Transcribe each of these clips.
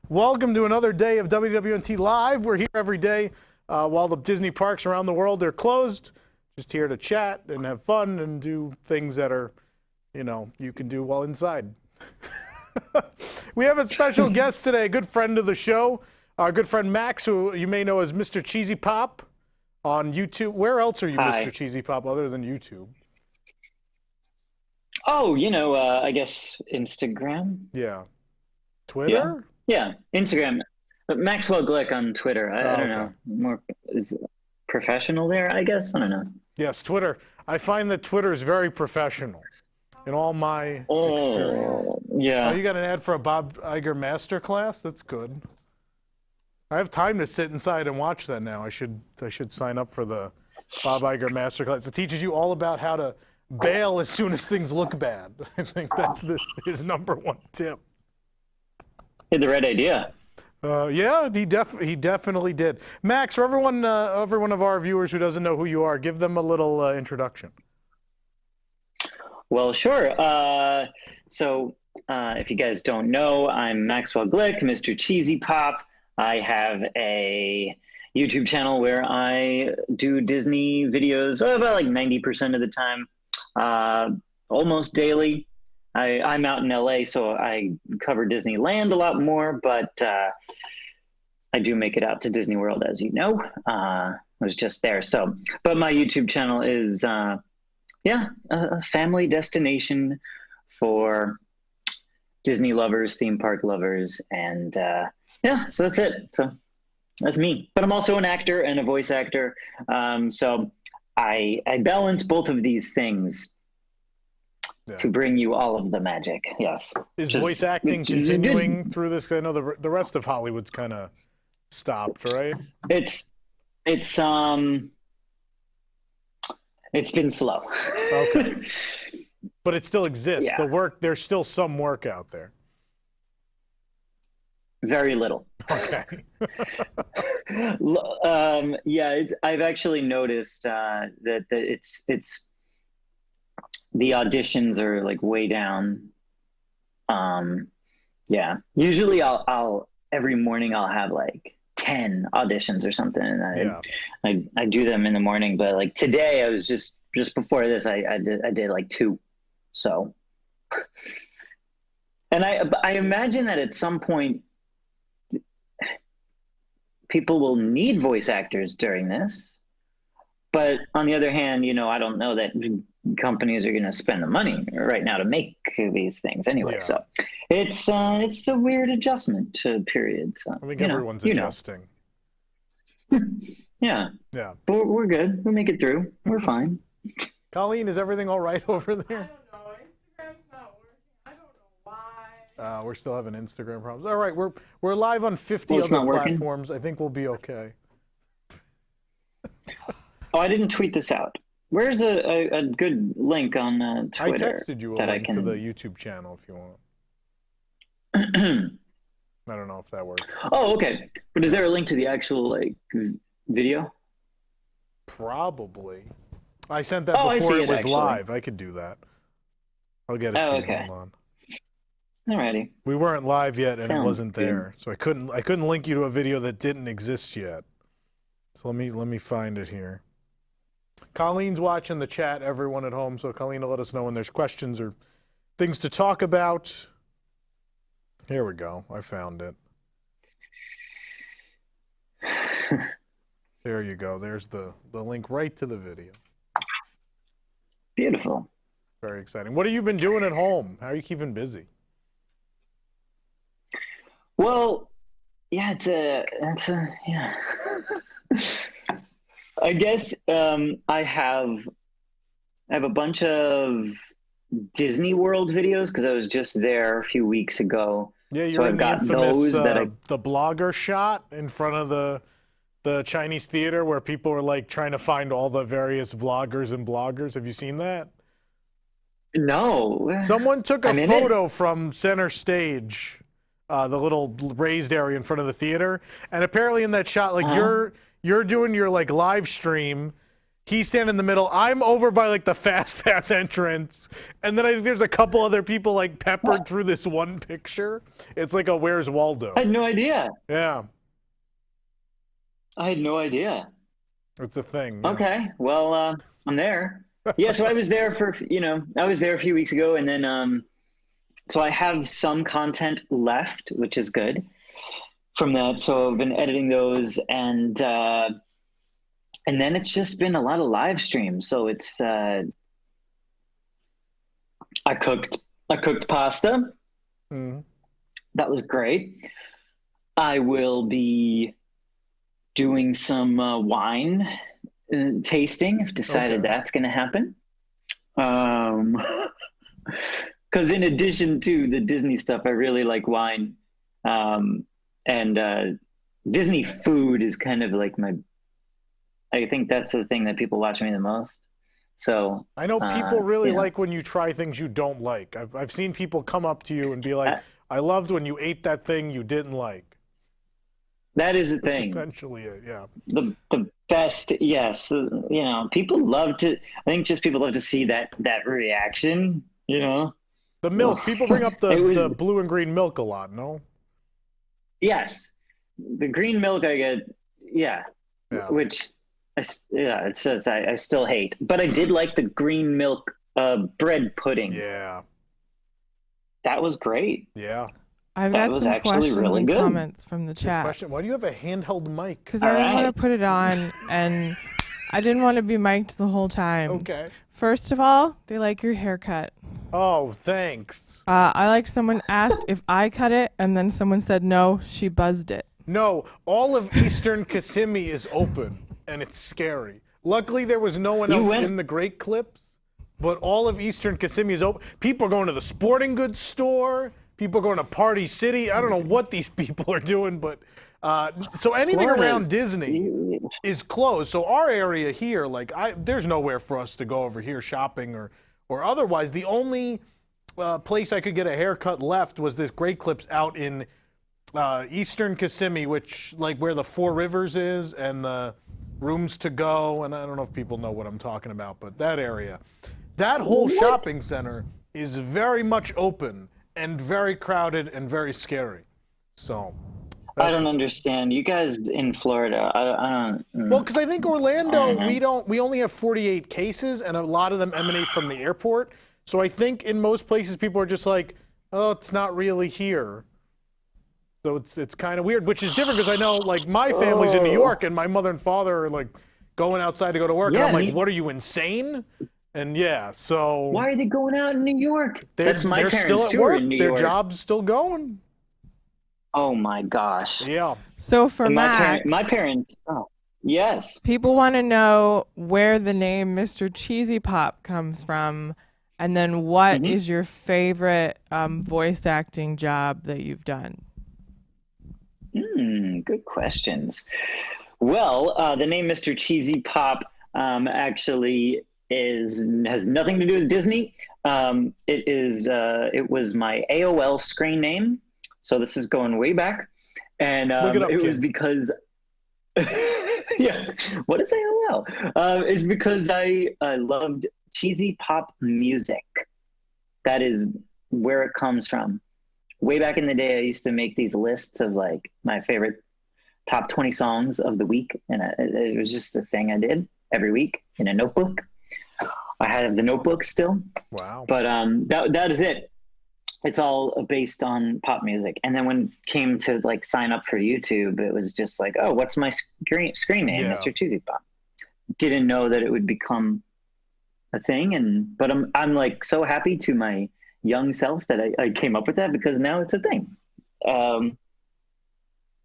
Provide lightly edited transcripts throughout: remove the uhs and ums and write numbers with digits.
Welcome to another day of WDWNT Live. We're here every day while the Disney parks around the world are closed. Just here to chat and have fun and do things that are, you can do while inside. We have a special guest today, a good friend of the show, our good friend Max, who you may know as mrcheezypop on YouTube. Where else are you, Hi. mrcheezypop, other than YouTube? Oh, I guess Instagram. Yeah. Twitter? Yeah, Instagram. But Maxwell Glick on Twitter. I don't know. More is professional there, I guess. I don't know. Yes, Twitter. I find that Twitter is very professional in all my experience. Yeah. Oh, you got an ad for a Bob Iger masterclass? That's good. I have time to sit inside and watch that now. I should sign up for the Bob Iger masterclass. It teaches you all about how to bail as soon as things look bad. I think that's his number one tip. He had the right idea. Yeah, he definitely did. Max, for everyone of our viewers who doesn't know who you are, give them a little introduction. Well, sure. If you guys don't know, I'm Maxwell Glick, Mr. Cheesy Pop. I have a YouTube channel where I do Disney videos about like 90% of the time, almost daily. I'm out in LA, so I cover Disneyland a lot more, but I do make it out to Disney World, as you know. I was just there. But my YouTube channel is, a family destination for Disney lovers, theme park lovers, and so that's it. So that's me. But I'm also an actor and a voice actor, so I balance both of these things. Yeah. To bring you all of the magic, yes. Is voice acting continuing through this? I know the rest of Hollywood's kind of stopped, right? It's been slow. Okay, but it still exists. Yeah. There's still some work out there. Very little. Okay. I've actually noticed that it's. The auditions are like way down. Usually I'll every morning I'll have like 10 auditions or something, and I do them in the morning. But like today, I was just before this, I did like 2. So, and I imagine that at some point people will need voice actors during this. But on the other hand, I don't know that companies are going to spend the money right now to make these things anyway. Yeah. So it's a weird adjustment period. So I think everyone's adjusting. Yeah. But we're good. We'll make it through. We're fine. Colleen, is everything all right over there? I don't know. Instagram's not working. I don't know why. We're still having Instagram problems. All right, we're live on 50 other platforms. I think we'll be okay. Oh, I didn't tweet this out. Where's a good link on Twitter? I texted you a link to the YouTube channel if you want. I don't know if that works. Oh, okay. But is there a link to the actual video? Probably. I sent that before it was live. I could do that. I'll get it to you. Okay. Hold on. Alrighty. We weren't live yet, and it wasn't there, so I couldn't link you to a video that didn't exist yet. So let me find it here. Colleen's watching the chat, everyone at home, so Colleen will let us know when there's questions or things to talk about. Here we go. I found it. There you go. There's the link right to the video. Beautiful. Very exciting. What have you been doing at home? How are you keeping busy? Well, yeah, I guess I have a bunch of Disney World videos because I was just there a few weeks ago. Yeah, you're in the infamous the blogger shot in front of the Chinese theater where people are like trying to find all the various vloggers and bloggers. Have you seen that? No. Someone took a photo from center stage, the little raised area in front of the theater, and apparently in that shot, like you're doing your like live stream, He's standing in the middle. I'm over by like the Fast Pass entrance, and then I think there's a couple other people like peppered through this one picture. It's like a Where's Waldo? I had no idea. Yeah, I had no idea. it's a thing. Yeah. Okay, well, I'm there. Yeah, so I was there I was there a few weeks ago, and then so I have some content left, which is good from that. So I've been editing those, and then it's just been a lot of live streams. So it's I cooked pasta. Mm. That was great. I will be doing some wine tasting. I've decided that's going to happen. Because in addition to the Disney stuff, I really like wine. And Disney food is kind of like I think that's the thing that people watch me the most. So I know people really yeah. like when you try things you don't like. I've seen people come up to you and be like, I loved when you ate that thing you didn't like. That is the That's thing. essentially it, yeah. The best, yes. People love to. I think just people love to see that reaction. The milk. People bring up the blue and green milk a lot. No. Yes, the green milk I get. Yeah. Which, it says I still hate, but I did like the green milk bread pudding. Yeah. That was great. Yeah. I've That got was some actually questions really and good. comments from the chat. Question: why do you have a handheld mic? Because I didn't All want right. to put it on, and I didn't want to be mic'd the whole time. Okay. First of all, they like your haircut. Oh, thanks. I like someone asked if I cut it, and then someone said no, she buzzed it. No, all of Eastern Kissimmee is open, and it's scary. Luckily, there was no one else in the Great Clips, but all of Eastern Kissimmee is open. People are going to the sporting goods store. People are going to Party City. I don't know what these people are doing, but so anything around Disney is closed. So our area here, there's nowhere for us to go over here shopping or otherwise. The only place I could get a haircut left was this Great Clips out in Eastern Kissimmee, which where the Four Rivers is and the Rooms to Go, and I don't know if people know what I'm talking about, but that area. That whole shopping center is very much open and very crowded and very scary. So I don't understand. You guys in Florida, I don't. Well, because I think Orlando, we only have 48 cases, and a lot of them emanate from the airport. So I think in most places people are just like, oh, it's not really here. So it's kind of weird, which is different because I know my family's in New York and my mother and father are going outside to go to work, and I'm like, what are you, insane? And so why are they going out in New York? That's my they're parents still at too work. are in New Their York. job's still going. Oh my gosh. Yeah. So for And Max, my parents. Oh, yes. people want to know where the name Mr. Cheesy Pop comes from, and then what is your favorite voice acting job that you've done? Good questions. Well, the name Mr. Cheesy Pop actually has nothing to do with Disney. It was my AOL screen name, so this is going way back, and it was because what is AOL? It's because I loved cheesy pop music. That is where it comes from. Way back in the day, I used to make these lists of my favorite top 20 songs of the week, and it was just a thing I did every week in a notebook. I have the notebook still. Wow. But that is it. It's all based on pop music. And then when it came to sign up for YouTube, it was just oh, what's my screen name? Yeah. Mr. Cheesy Pop. Didn't know that it would become a thing, but I'm so happy to my young self that I came up with that, because now it's a thing,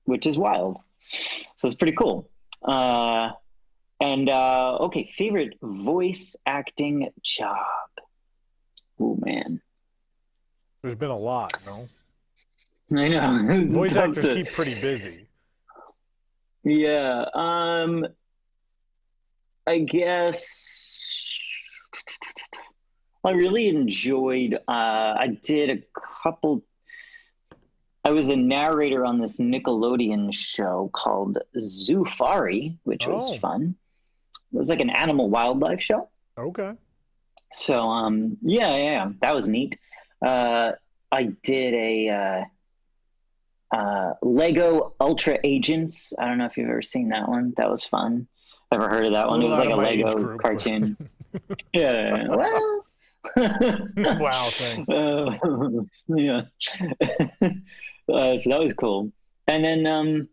which is wild. So it's pretty cool. Okay, favorite voice acting job. Oh man, There's been a lot, no? I know. Voice actors keep pretty busy. Yeah. I guess I really enjoyed. I did a couple. I was a narrator on this Nickelodeon show called Zoofari, which was fun. was like an animal wildlife show. Okay. So yeah, that was neat. I did a Lego Ultra Agents. I don't know if you've ever seen that one. That was fun. Ever heard of that one? It was like a Lego cartoon. Yeah. Well. Wow. Thanks. Yeah. So that was cool. And then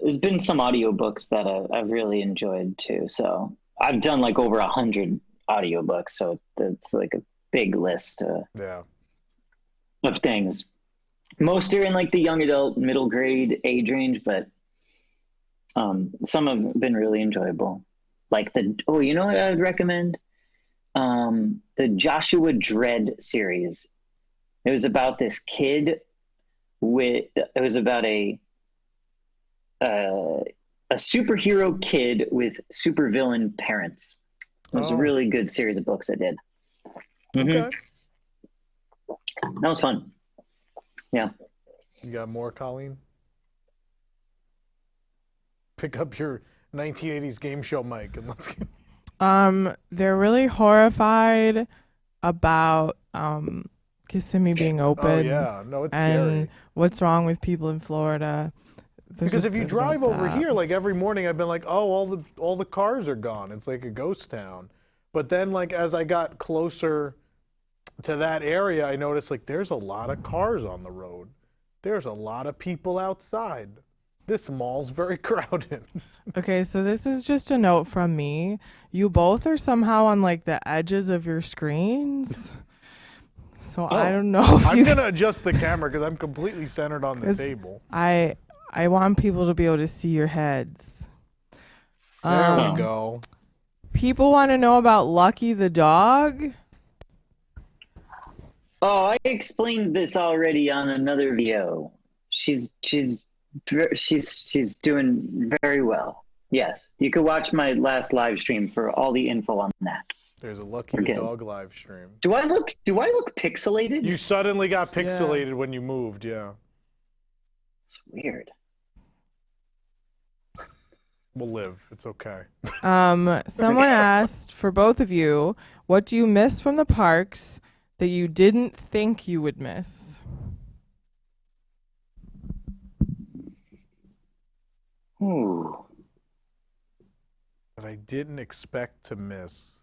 there's been some audiobooks that I've really enjoyed too. So I've done like over 100 audiobooks. So it's like a big list of things. Most are in like the young adult, middle grade age range, but some have been really enjoyable. Like you know what I would recommend? The Joshua Dredd series. It was about this kid it was about a superhero kid with supervillain parents. It was a really good series of books I did. Okay. That was fun. Yeah. You got more, Colleen? Pick up your 1980s game show mic and let's get... They're really horrified about Kissimmee being open. Oh yeah, no, it's and scary. What's wrong with people in Florida? Because if you drive over here, like every morning, I've been like, oh, all the cars are gone. It's like a ghost town. But then, like as I got closer to that area, I noticed like there's a lot of cars on the road. There's a lot of people outside. This mall's very crowded. Okay, so this is just a note from me. You both are somehow on like the edges of your screens. So I don't know if I'm gonna adjust the camera because I'm completely centered on the table. I want people to be able to see your heads. There we go. People want to know about Lucky the dog. Oh, I explained this already on another video. She's doing very well. Yes, you could watch my last live stream for all the info on that. There's a Lucky the dog live stream. Do I look pixelated? You suddenly got pixelated when you moved, yeah. It's weird. We'll live. It's okay. Someone asked for both of you, what do you miss from the parks that you didn't think you would miss? Ooh. That I didn't expect to miss.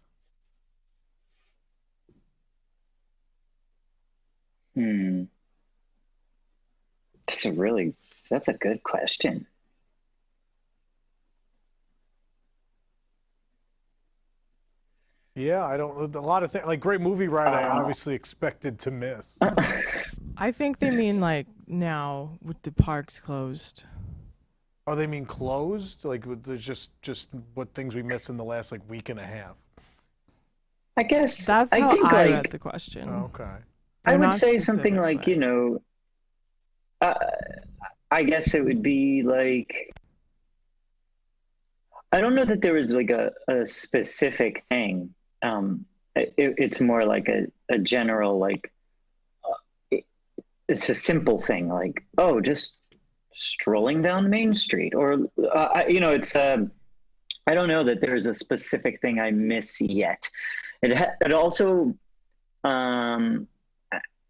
That's a good question. Yeah, a lot of things, like Great Movie Ride, I obviously expected to miss. I think they mean like now with the parks closed. Oh, they mean closed? Like there's just what things we missed in the last like week and a half. I guess that's how I read the question. Okay. I would say something like, you know, I guess it would be like, I don't know that there was like a specific thing. It's more like a general, like, it's a simple thing, like, oh, just strolling down Main Street, or, you know, it's, I don't know that there's a specific thing I miss yet. It also,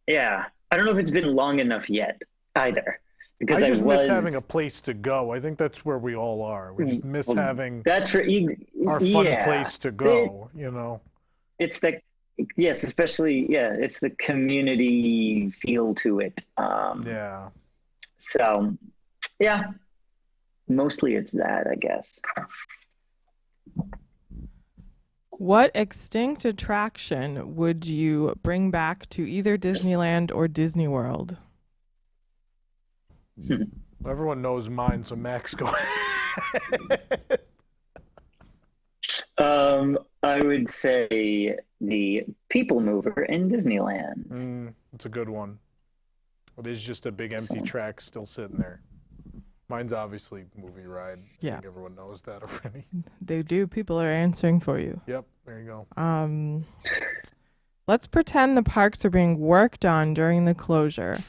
yeah, I don't know if it's been long enough yet either. Because I just miss having a place to go. I think that's where we all are. We just miss having our fun place to go, you know. It's yes, especially, it's the community feel to it. Yeah. So, yeah, mostly it's that, I guess. What extinct attraction would you bring back to either Disneyland or Disney World? Everyone knows mine, so Max, go ahead. I would say the People Mover in Disneyland. It's a good one. It is just a big empty track still sitting there. Mine's obviously Movie Ride. Yeah. I think everyone knows that already. They do. People are answering for you. Yep, there you go. Let's pretend the parks are being worked on during the closure.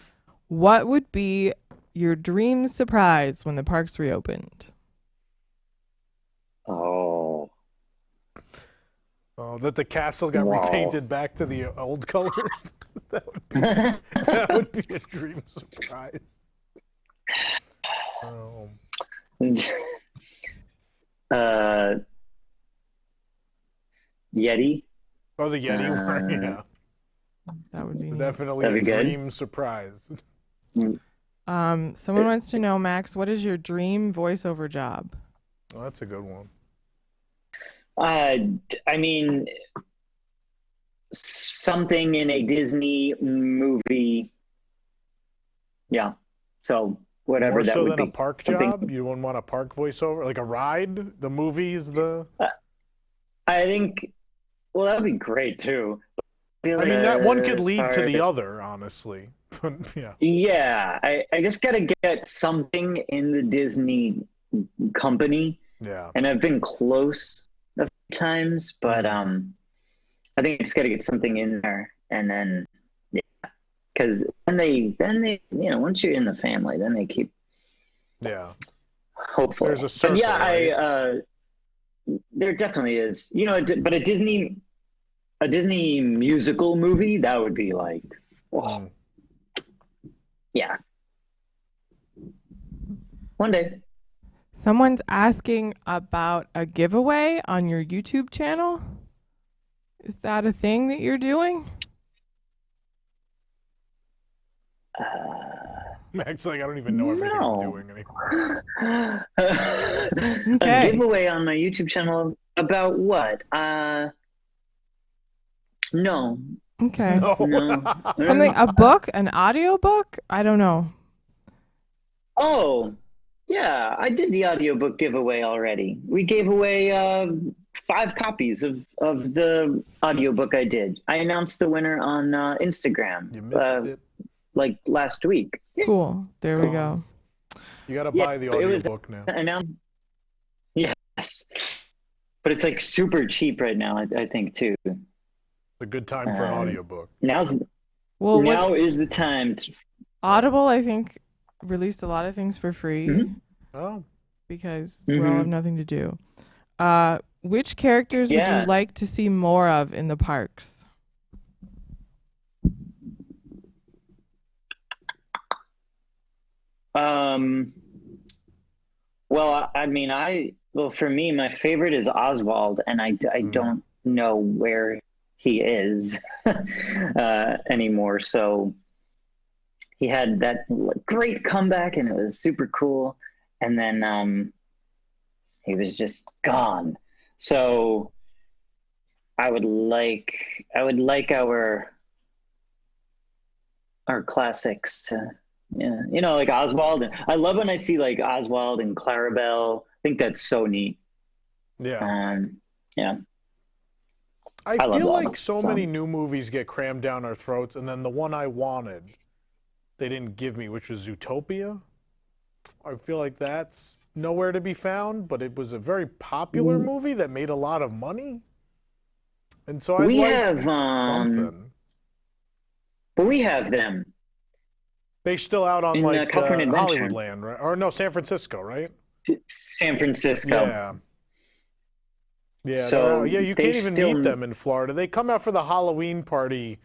What would be your dream surprise when the parks reopened? Oh. Oh, that the castle got Wow. repainted back to the old colors. that would be a dream surprise. Oh. Yeti. Oh, the Yeti one, yeah. That would be neat. Definitely That'd a be good. dream surprise. Someone wants to know, Max, what is your dream voiceover job? Oh, that's a good one. I mean, something in a Disney movie. Yeah. So whatever More that so would than be. a park Something- job? You wouldn't want a park voiceover? Like a ride? The movies? I think, well, that'd be great too. I mean, that one could lead to the other, honestly. Yeah. Yeah, I just got to get something in the Disney company, Yeah. and I've been close a few times, but I think I just got to get something in there, and then because then they once you're in the family, then they keep Yeah. hopefully. There's a circle, but yeah, right? there definitely is, but a Disney musical movie, that would be like, oh, yeah. One day. Someone's asking about a giveaway on your YouTube channel. Is that a thing that you're doing? Max, like, I don't even know everything I'm doing anymore. A giveaway on my YouTube channel about what? No. Okay. No. No. Something, a book, an audiobook? I don't know. Oh, yeah, I did the audiobook giveaway already. We gave away 5 copies of the audiobook I did. I announced the winner on Instagram. You missed it. Like last week. Cool. There we go. You got to Yeah, buy the it was- audiobook now. Yes. But it's like super cheap right now, I think, too. It's a good time for an audiobook. Well, Now is the time to... Audible, I think, released a lot of things for free Oh. because we all have nothing to do. Which characters would you like to see more of in the parks? Well, I mean, for me, my favorite is Oswald, and I don't know where he is anymore. So he had that great comeback, and it was super cool. And then he was just gone. So I would like our classics to. Yeah, like Oswald. I love when I see like Oswald and Clarabelle. I think that's so neat. Yeah. Yeah. I love feel all like of so them. many new movies get crammed down our throats, and then the one I wanted, they didn't give me, which was Zootopia. I feel like that's nowhere to be found, but it was a very popular movie that made a lot of money. And so we like have something. but we have them. They're still out on in, like California Adventure. Hollywoodland, right? Or no, San Francisco, right? San Francisco. Yeah. Yeah, So you they can't even still- meet them in Florida. They come out for the Halloween party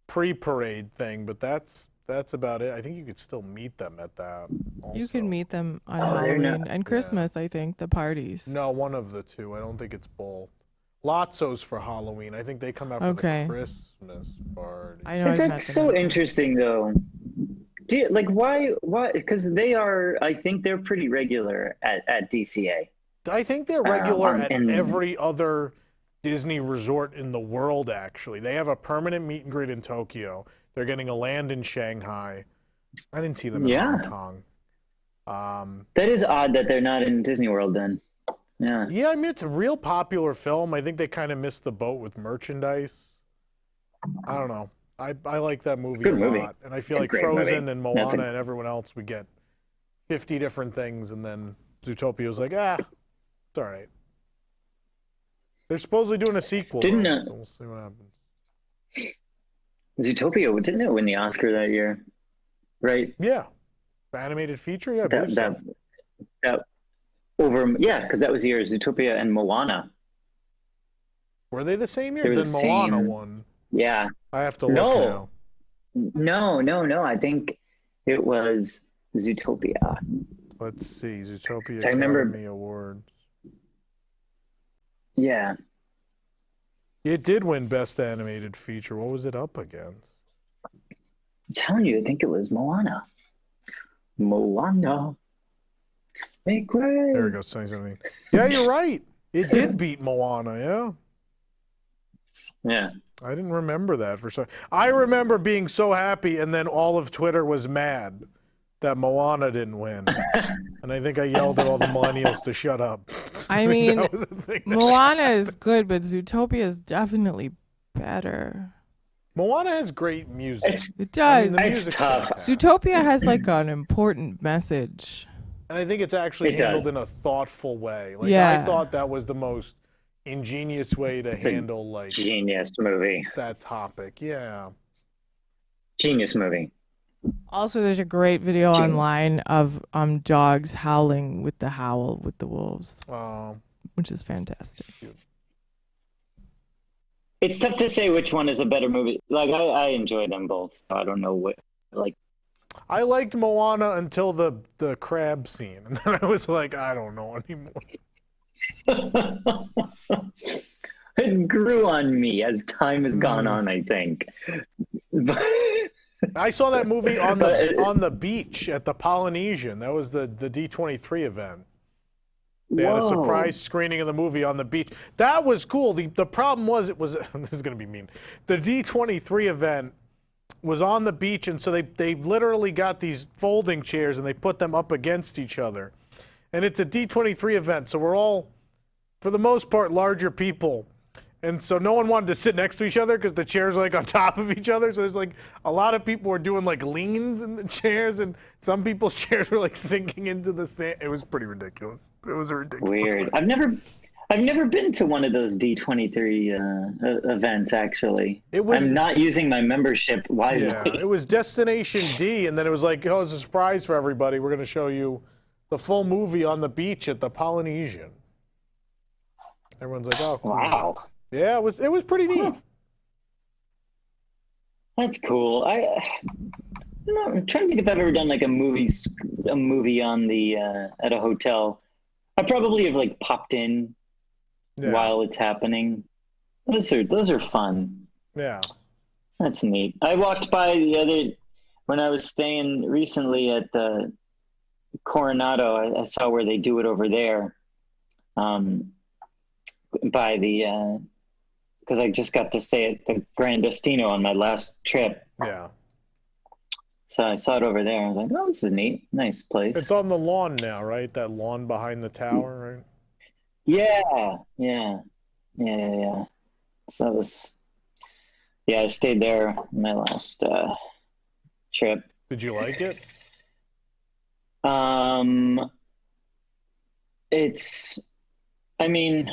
pre-parade thing, but that's about it. I think you could still meet them at that. Also. You can meet them on they're not- Halloween and Christmas, I think, the parties. No, one of the two. I don't think it's both. Lotso's for Halloween. I think they come out for Okay. the Christmas party. I know. Is I've that met them so in- interesting though? Do you, like why? Because they are. I think they're pretty regular at DCA. I think they're regular at and- every other Disney resort in the world, actually. They have a permanent meet and greet in Tokyo. They're getting a land in Shanghai. I didn't see them in Yeah. Hong Kong. That is odd that they're not in Disney World then. Yeah. Yeah, I mean, it's a real popular film. I think they kind of missed the boat with merchandise. I don't know. I like that movie Good a movie. lot. And I feel It's a like great Frozen movie. and That's Moana and everyone else would get 50 different things, and then Zootopia was like, it's all right. They're supposedly doing a sequel, Didn't though, so we'll see what happens. Zootopia didn't it win the Oscar that year? Right. Yeah. The animated feature? Yeah, I believe so. That over, yeah, because that was the year Zootopia and Moana. Were they the same year? They were Then the Moana same. won. Yeah. I have to look No. now. No. I think it was Zootopia. Let's see. Zootopia So I remember- Academy Awards. Yeah. It did win Best Animated Feature. What was it up against? I'm telling you, I think it was Moana. Moana. Make way. There we go. Saying something. Yeah, you're right. It did beat Moana. Yeah. Yeah. I didn't remember that for some. I remember being so happy, and then all of Twitter was mad that Moana didn't win, and I think I yelled at all the millennials to shut up. I mean, that was the thing that Moana is good, but Zootopia is definitely better. Moana has great music. It does. the It's music's tough. fantastic. Zootopia has like an important message. And I think it's actually It handled does. in a thoughtful way. Like I Yeah. thought that was the most ingenious way to handle like Genius movie. that topic. Yeah. Genius movie. Also, there's a great video Genius. online of dogs howling with the howl with the wolves, which is fantastic. It's tough to say which one is a better movie. Like I enjoy them both. So I don't know what like I liked Moana until the crab scene, and then I was like, I don't know anymore. it grew on me as time has gone on, I think. But I saw that movie on the beach at the Polynesian. That was the D23 event. They had a Whoa. surprise screening of the movie on the beach. That was cool. The problem was it was this is going to be mean. The D23 event was on the beach, and so they literally got these folding chairs and they put them up against each other. And it's a D23 event, so we're all, for the most part, larger people. And so no one wanted to sit next to each other because the chairs are like on top of each other. So there's like a lot of people were doing like leans in the chairs, and some people's chairs were like sinking into the sand. It was pretty ridiculous. It was a ridiculous. Weird. I've never been to one of those D23 events actually. I'm not using my membership wisely. Yeah, it was Destination D, and then it was like, oh, it's a surprise for everybody. We're going to show you the full movie on the beach at the Polynesian. Everyone's like, oh, cool. Wow. Yeah, it was pretty neat. That's cool. I'm trying to think if I've ever done like a movie on the at a hotel. I probably have like popped in while it's happening. Those are fun. Yeah. That's neat. I walked by when I was staying recently at the Coronado. I saw where they do it over there. By the because I just got to stay at the Grand Destino on my last trip. Yeah. So I saw it over there. I was like, oh, this is neat. Nice place. It's on the lawn now, right? That lawn behind the tower, right? Yeah. So it was, I stayed there on my last trip. Did you like it? It's, I mean,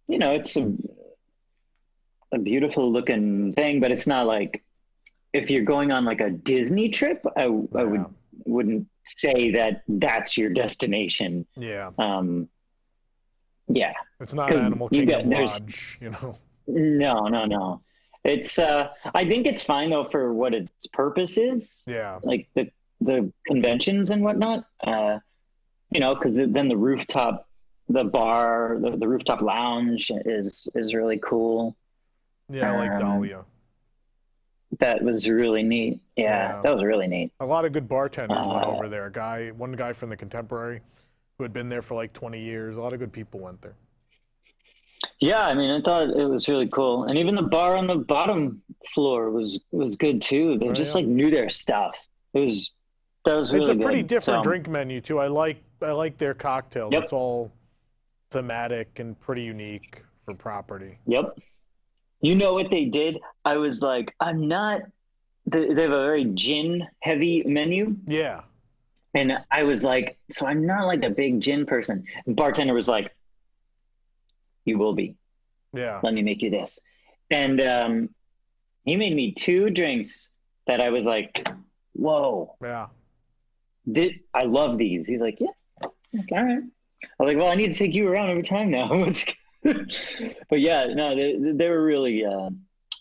it's a beautiful looking thing, but it's not like, if you're going on like a Disney trip, I wouldn't say that that's your destination. Yeah. Yeah. It's not Animal Kingdom Lodge, No. It's I think it's fine though for what its purpose is. Yeah. Like the conventions and whatnot. Because then the rooftop, the bar, the rooftop lounge is really cool. Yeah, I like Dahlia. That was really neat. Yeah, that was really neat. A lot of good bartenders went over there. One guy from the Contemporary who had been there for like 20 years. A lot of good people went there. Yeah, I mean, I thought it was really cool. And even the bar on the bottom floor was good too. They like knew their stuff. That was really good. It's a pretty different drink menu too. I like their cocktails. It's all thematic and pretty unique for property. Yep. You know what they did? I was like, they have a very gin heavy menu. Yeah. And I was like, so I'm not like a big gin person. And bartender was like, you will be. Yeah. Let me make you this. And he made me 2 drinks that I was like, whoa. Yeah. I love these. He's like, yeah. Okay, all right. I was like, well, I need to take you around every time now. But yeah, no, they were really,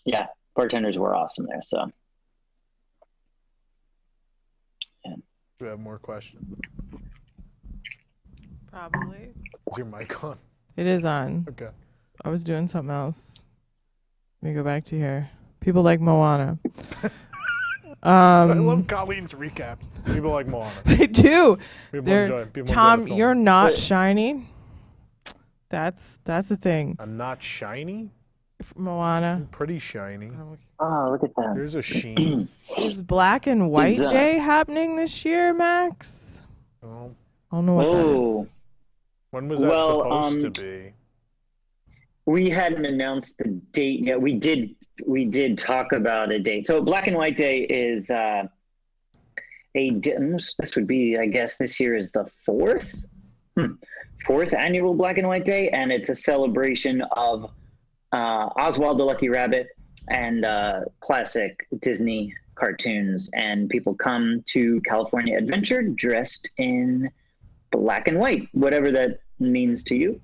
yeah, bartenders were awesome there. So, yeah. Do we have more questions? Probably. Is your mic on? It is on. Okay. I was doing something else. Let me go back to here. People like Moana. I love Colleen's recaps. People like Moana. They do. People enjoy the Tom, film. you're not shiny. That's a thing. I'm not shiny? Moana. I'm pretty shiny. Oh, look at that. There's a sheen. Is Black and White Is, Day happening this year, Max? Oh, I don't know what that is. when was that supposed to be? We hadn't announced the date yet. We did talk about a date. So Black and White Day is this would be, I guess this year is the fourth annual Black and White Day, and it's a celebration of Oswald the Lucky Rabbit and classic Disney cartoons, and people come to California Adventure dressed in black and white, whatever that means to you.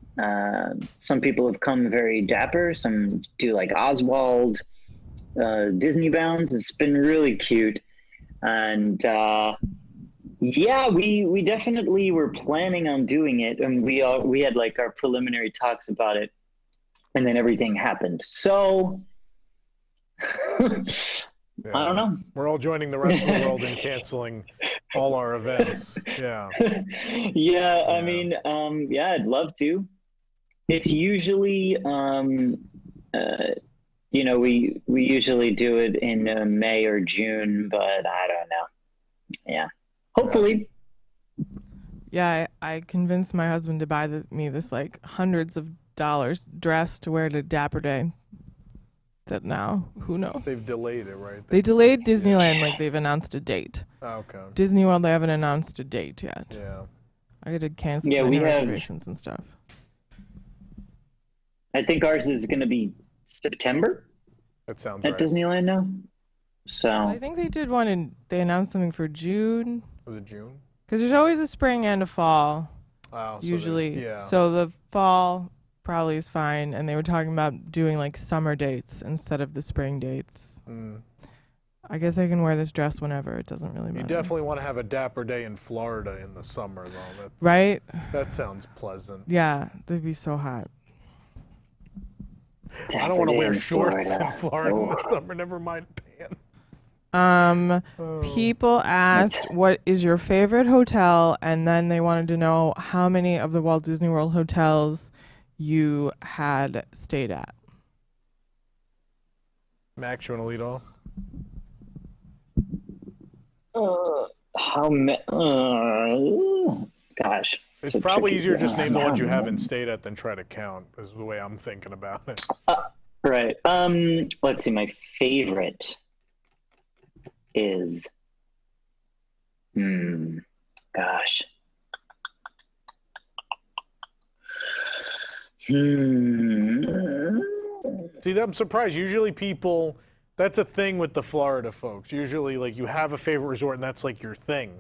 Some people have come very dapper, some do like Oswald Disney bounds. It's been really cute. And yeah, we definitely were planning on doing it, and we had like our preliminary talks about it, and then everything happened. So Yeah. I don't know. We're all joining the rest of the world in canceling all our events. Yeah. Yeah, I mean, yeah, I'd love to. It's usually, you know, we usually do it in May or June, but I don't know. Yeah, hopefully. Yeah, I convinced my husband to buy me this like hundreds of dollars dress to wear to Dapper Day. That now, who knows? They've delayed it, right? They delayed Disneyland, like they've announced a date. Oh, okay. Disney World, they haven't announced a date yet. Yeah. I gotta cancel Yeah, we have- reservations and stuff. I think ours is going to be September That sounds at right. Disneyland now. So I think they did one and they announced something for June. Was it June? Because there's always a spring and a fall, Oh, so usually. yeah. So the fall probably is fine. And they were talking about doing like summer dates instead of the spring dates. I guess I can wear this dress whenever. It doesn't really matter. You definitely want to have a Dapper Day in Florida in the summer, though. Right? That sounds pleasant. Yeah, they'd be so hot. I don't want to Dapper Day wear in shorts in Florida in the summer. Never mind pants. People asked what is your favorite hotel, and then they wanted to know how many of the Walt Disney World hotels you had stayed at. Max, you want to lead off? Gosh. It's probably easier to just name the ones you haven't stayed at than try to count, is the way I'm thinking about it. Right. Let's see. My favorite is, gosh. See, I'm surprised. Usually people, that's a thing with the Florida folks. Usually, like, you have a favorite resort and that's like your thing.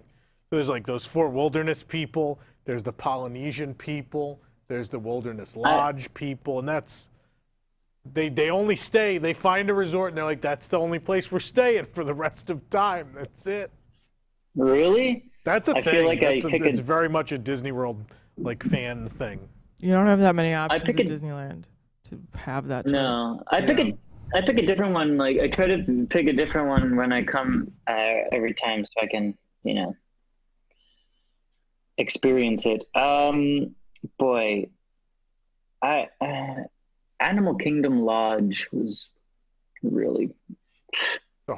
So there's like those Fort Wilderness people, there's the Polynesian people, there's the Wilderness Lodge people, and that's, they only stay, they find a resort and they're like, that's the only place we're staying for the rest of time. That's it. Really? That's a I thing. feel like It's very much a Disney World like fan thing. You don't have that many options pick at Disneyland to have that choice. No, I pick a different one. Like, I try to pick a different one when I come every time, so I can, you know, experience it. Boy, Animal Kingdom Lodge was really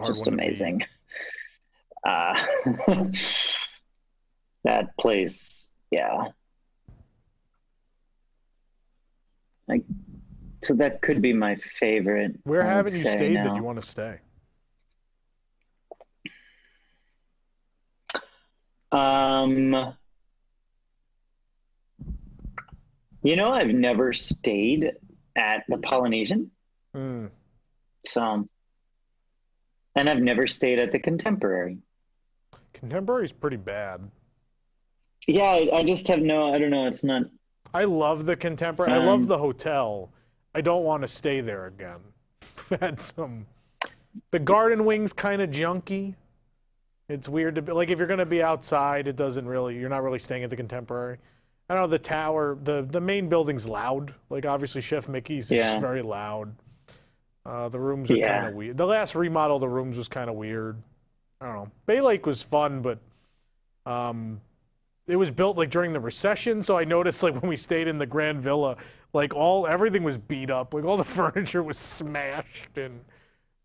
just amazing. That place, yeah. So that could be my favorite. Where I would haven't you say stayed that now. you want to stay? You know, I've never stayed at the Polynesian. So, and I've never stayed at the Contemporary. Contemporary's pretty bad. Yeah, I just have I don't know, it's not I love the contemporary. I love the hotel. I don't want to stay there again. Had some. The garden wing's kind of junky. It's weird to be like if you're gonna be outside, it doesn't really. You're not really staying at the contemporary. I don't know, the tower, the main building's loud. Like obviously Chef Mickey's is just very loud. The rooms are kind of weird. The last remodel of the rooms was kind of weird. I don't know. Bay Lake was fun, but it was built like during the recession, so I noticed like when we stayed in the Grand Villa, like everything was beat up, like all the furniture was smashed, and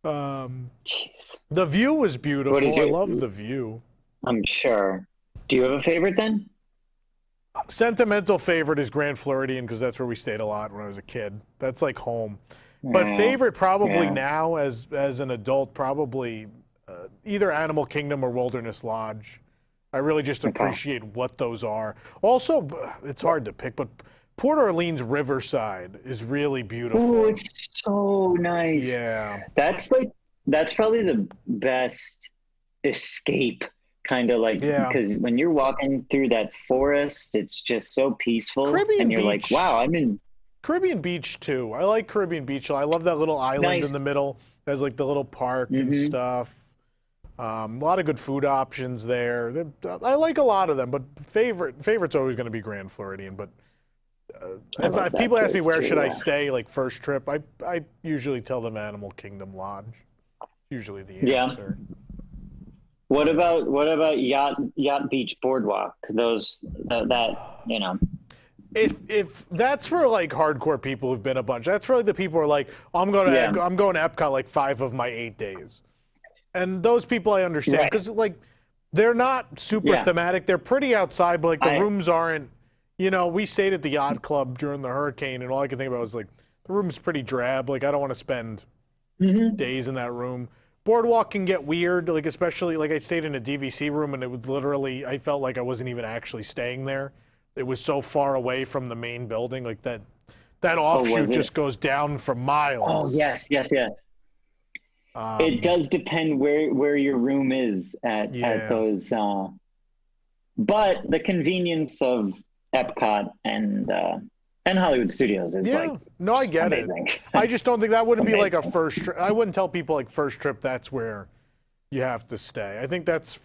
the view was beautiful. I love the view. I'm sure. Do you have a favorite then? Sentimental favorite is Grand Floridian because that's where we stayed a lot when I was a kid. That's like home. But favorite probably now as an adult, probably either Animal Kingdom or Wilderness Lodge. I really just appreciate what those are. Also, it's hard to pick, but Port Orleans Riverside is really beautiful. Oh, it's so nice. Yeah. That's probably the best escape, kind of like, because when you're walking through that forest, it's just so peaceful. Caribbean you're Beach. like, wow, I'm in. Caribbean Beach too. I like Caribbean Beach. I love that little island in the middle. There's like the little park and stuff. A lot of good food options there. I like a lot of them, but favorite's always going to be Grand Floridian. But if people ask me where should I stay, like first trip, I usually tell them Animal Kingdom Lodge. Usually the answer. What about Yacht Beach Boardwalk? If that's for like hardcore people who've been a bunch, that's really the people who are like, I'm going to Epcot like 5 of my 8 days. And those people I understand because like they're not super thematic. They're pretty outside, but like the rooms aren't. We stayed at the yacht club during the hurricane, and all I could think about was like the room's pretty drab. Like I don't want to spend days in that room. Boardwalk can get weird, like especially like I stayed in a DVC room, and it would literally I felt like I wasn't even actually staying there. It was so far away from the main building, like that offshoot just goes down for miles. Oh yes. It does depend where your room is at those, but the convenience of Epcot and Hollywood Studios is I get amazing. it. I just don't think that wouldn't be like a first trip. I wouldn't tell people like first trip that's where you have to stay. I think those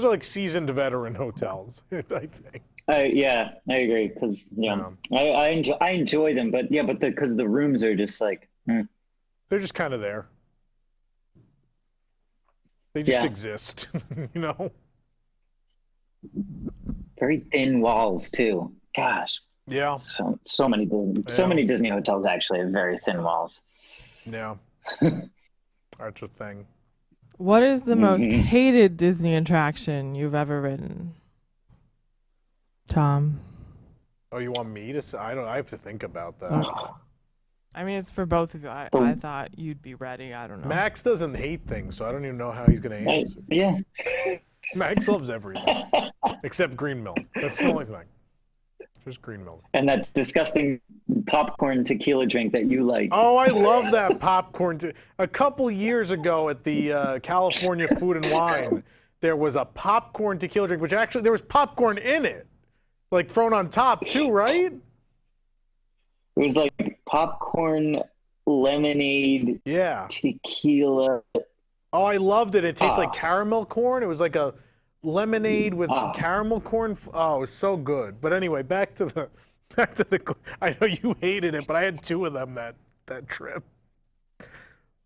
are like seasoned veteran hotels. I think. I agree because I enjoy them, but because the rooms are just like they're just kind of there. They just exist, Very thin walls too. Gosh. Yeah. So many Disney hotels actually have very thin walls. Yeah. That's a thing. What is the most hated Disney attraction you've ever ridden? Tom. Oh, you want me to say? I have to think about that. Okay. I mean, it's for both of you. I thought you'd be ready. I don't know. Max doesn't hate things, so I don't even know how he's going to answer. Yeah. Max loves everything, except green milk. That's the only thing. Just green milk. And that disgusting popcorn tequila drink that you like. Oh, I love that popcorn. A couple years ago at the California Food and Wine, there was a popcorn tequila drink, which actually there was popcorn in it, like thrown on top too, right? It was like popcorn, lemonade, tequila. Oh, I loved it. It tastes like caramel corn. It was like a lemonade with caramel corn. Oh, it was so good. But anyway, back to the. I know you hated it, but I had 2 of them that trip.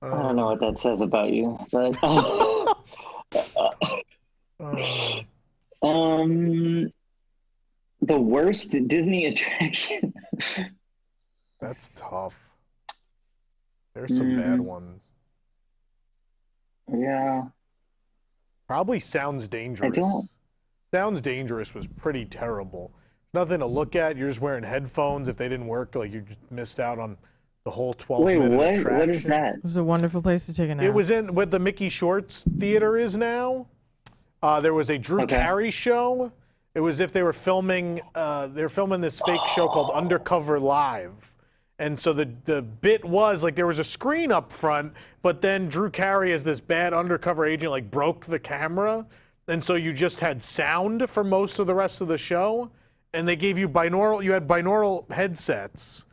I don't know what that says about you, but. The worst Disney attraction. That's tough. There's some bad ones. Yeah. Probably Sounds Dangerous. Sounds Dangerous was pretty terrible. Nothing to look at. You're just wearing headphones. If they didn't work, like you just missed out on the whole 12-minute attraction. What is that? It was a wonderful place to take a nap. It was in what the Mickey Shorts Theater is now. There was a Drew Carey show. It was if they were filming. They're filming this fake show called Undercover Live. And so the bit was like there was a screen up front, but then Drew Carey as this bad undercover agent like broke the camera. And so you just had sound for most of the rest of the show. and they gave you binaural. You had binaural headsets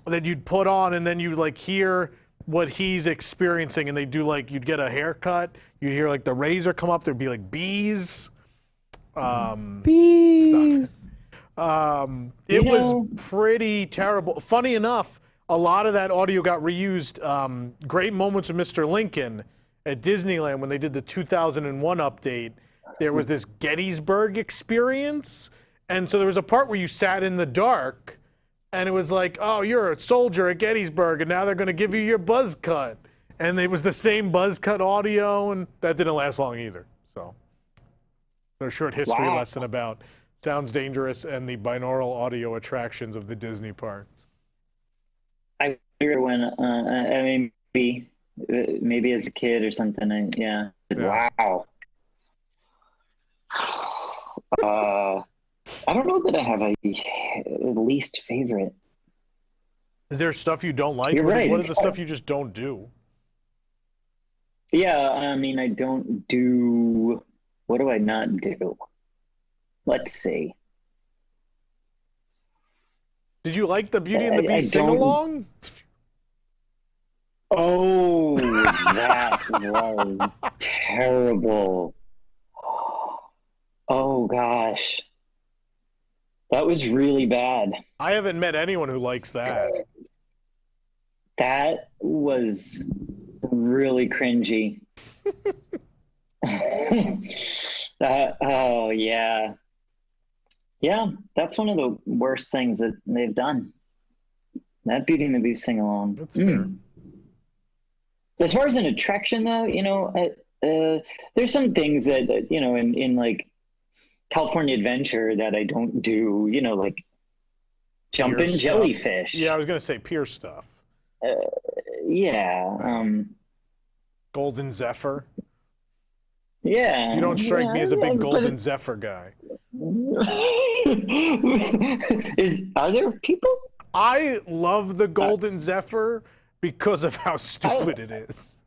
that you'd put on, and then you'd like hear what he's experiencing, and they do like you'd get a haircut. You'd hear like the razor come up. There'd be like bees. Bees. It was pretty terrible. Funny enough, a lot of that audio got reused. Great moments with Mr. Lincoln at Disneyland when they did the 2001 update. There was this Gettysburg experience. And so there was a part where you sat in the dark and it was like, oh, you're a soldier at Gettysburg and now they're going to give you your buzz cut. And it was the same buzz cut audio, and that didn't last long either. So a short history lesson about Sounds Dangerous and the binaural audio attractions of the Disney park. I hear when, I mean, maybe as a kid or something. Yeah. Wow. I don't know that I have a least favorite. Is there stuff you don't like? You're right. What is the stuff you just don't do? Yeah, I mean, I don't do. What do I not do? Let's see. Did you like the Beauty and the Beast sing-along? Oh, that was terrible. Oh, gosh. That was really bad. I haven't met anyone who likes that. That was really cringy. Oh, yeah. Yeah, that's one of the worst things that they've done. That Beauty and the Beast sing-along. That's fair. As far as an attraction, though, you know, there's some things that you know, in like California Adventure that I don't do, you know, like jumping jellyfish. Yeah, I was going to say pier stuff. Yeah. Golden Zephyr. Yeah. You don't strike me as a big Golden Zephyr guy. Are there people? I love the Golden Zephyr because of how stupid it is.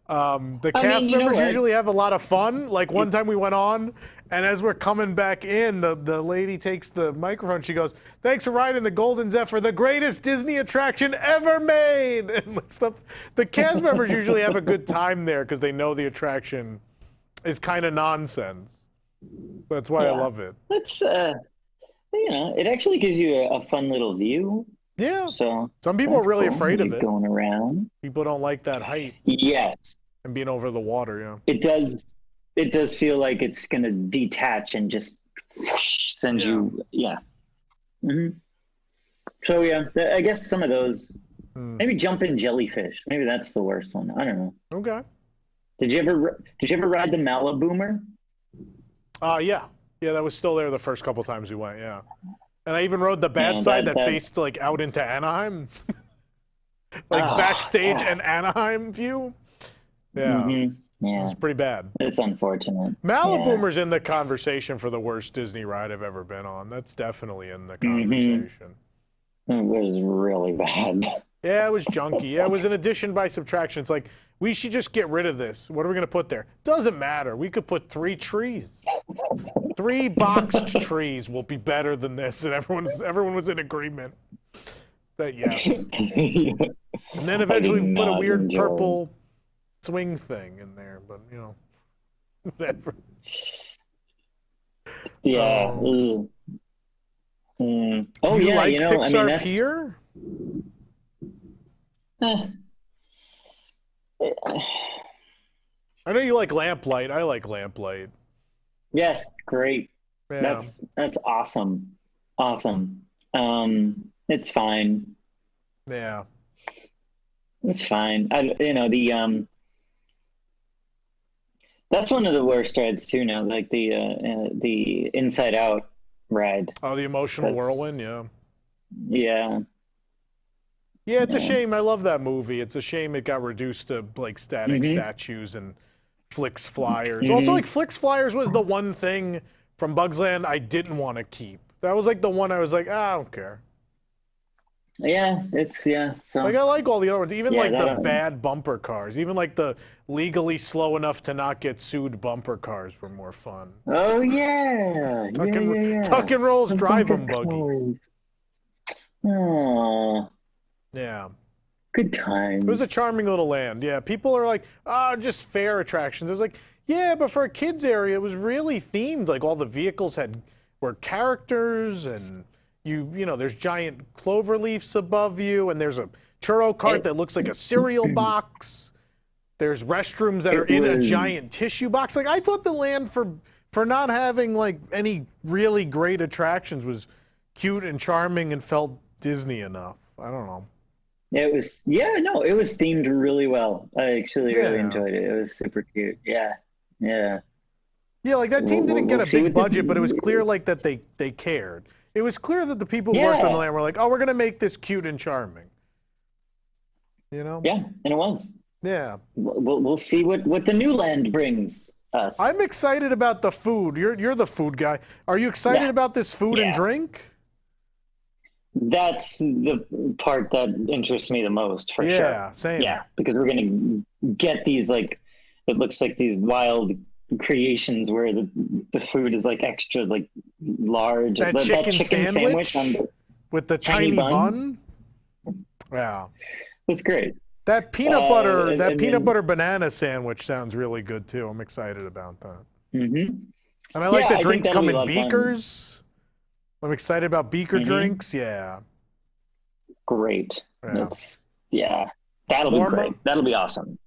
The cast members usually have a lot of fun. Like one time we went on, and as we're coming back in, the lady takes the microphone. She goes, "Thanks for riding the Golden Zephyr, the greatest Disney attraction ever made." And stuff. The cast members usually have a good time there because they know the attraction is kind of nonsense. That's why I love it. It's you know, it actually gives you a fun little view. Yeah. So some people are really afraid of it. Going around. People don't like that height. Yes. And being over the water, yeah. It does. It does feel like it's gonna detach and just send you. Yeah. Mm-hmm. So yeah, I guess some of those. Maybe jumping jellyfish. Maybe that's the worst one. I don't know. Okay. Did you ever ride the Maliboomer? Yeah. Yeah, that was still there the first couple times we went, yeah. And I even rode the bad side that faced like out into Anaheim. Like backstage and Anaheim view. Yeah. Mm-hmm. Yeah. It's pretty bad. It's unfortunate. Maliboomer's in the conversation for the worst Disney ride I've ever been on. That's definitely in the conversation. It was really bad. Yeah, it was junky. Yeah, it was an addition by subtraction. It's like, we should just get rid of this. What are we going to put there? Doesn't matter. We could put 3 trees. 3 boxed trees will be better than this. And everyone was in agreement that yes. And then eventually we put a weird purple swing thing in there. But, you know, whatever. Yeah. Oh, do you like you know, Pixar Pier? I know you like Lamplight. I like Lamplight. Yes, great. Yeah. That's awesome. Awesome. It's fine. Yeah. It's fine. That's one of the worst rides too now, like the Inside Out ride. Oh, the emotional whirlwind, yeah. Yeah. Yeah, it's a shame. I love that movie. It's a shame it got reduced to like static statues and Flix Flyers. Also, like Flix Flyers was the one thing from Bugs Land I didn't want to keep. That was like the one I was like, I don't care. Yeah, it's So Like I like all the other ones, even Yeah, like the that- bad bumper cars, even like the legally slow enough to not get sued bumper cars were more fun. oh yeah, Tuck and rolls, The drive bumper 'em buggy. cars. Oh, Yeah. good times. It was a charming little land. Yeah, people are like, just fair attractions. It was like, yeah, but for a kids area, it was really themed. Like all the vehicles were characters, and you know, there's giant clover leaves above you, and there's a churro cart that looks like a cereal box. There's restrooms that are in a giant tissue box. Like I thought the land for not having like any really great attractions was cute and charming and felt Disney enough. I don't know. It was it was themed really well. I actually really Yeah. enjoyed it. It was super cute. Yeah. Yeah, like that team didn't get a see big what this- budget, but it was clear like that they cared. It was clear that the people who worked on the Yeah. land were like, oh, we're gonna make this cute and charming. You know? Yeah, and it was. Yeah. We'll see what the new land brings us. I'm excited about the food. You're the food guy. Are you excited Yeah. about this food and Yeah. drink? That's the part that interests me the most, for sure. Yeah, same. Yeah, because we're gonna get these like, it looks like these wild creations where the food is like extra like large. That chicken sandwich on with the tiny tiny bun? bun. Yeah. that's great. That peanut butter, and peanut then- butter banana sandwich sounds really good too. I'm excited about that. Mm-hmm. And I like Yeah, I the think drinks that'll come be in a lot of fun. beakers. I'm excited about beaker Mhm. drinks. Yeah. Great. Yeah. That'll be Shawarma? great. That'll be awesome.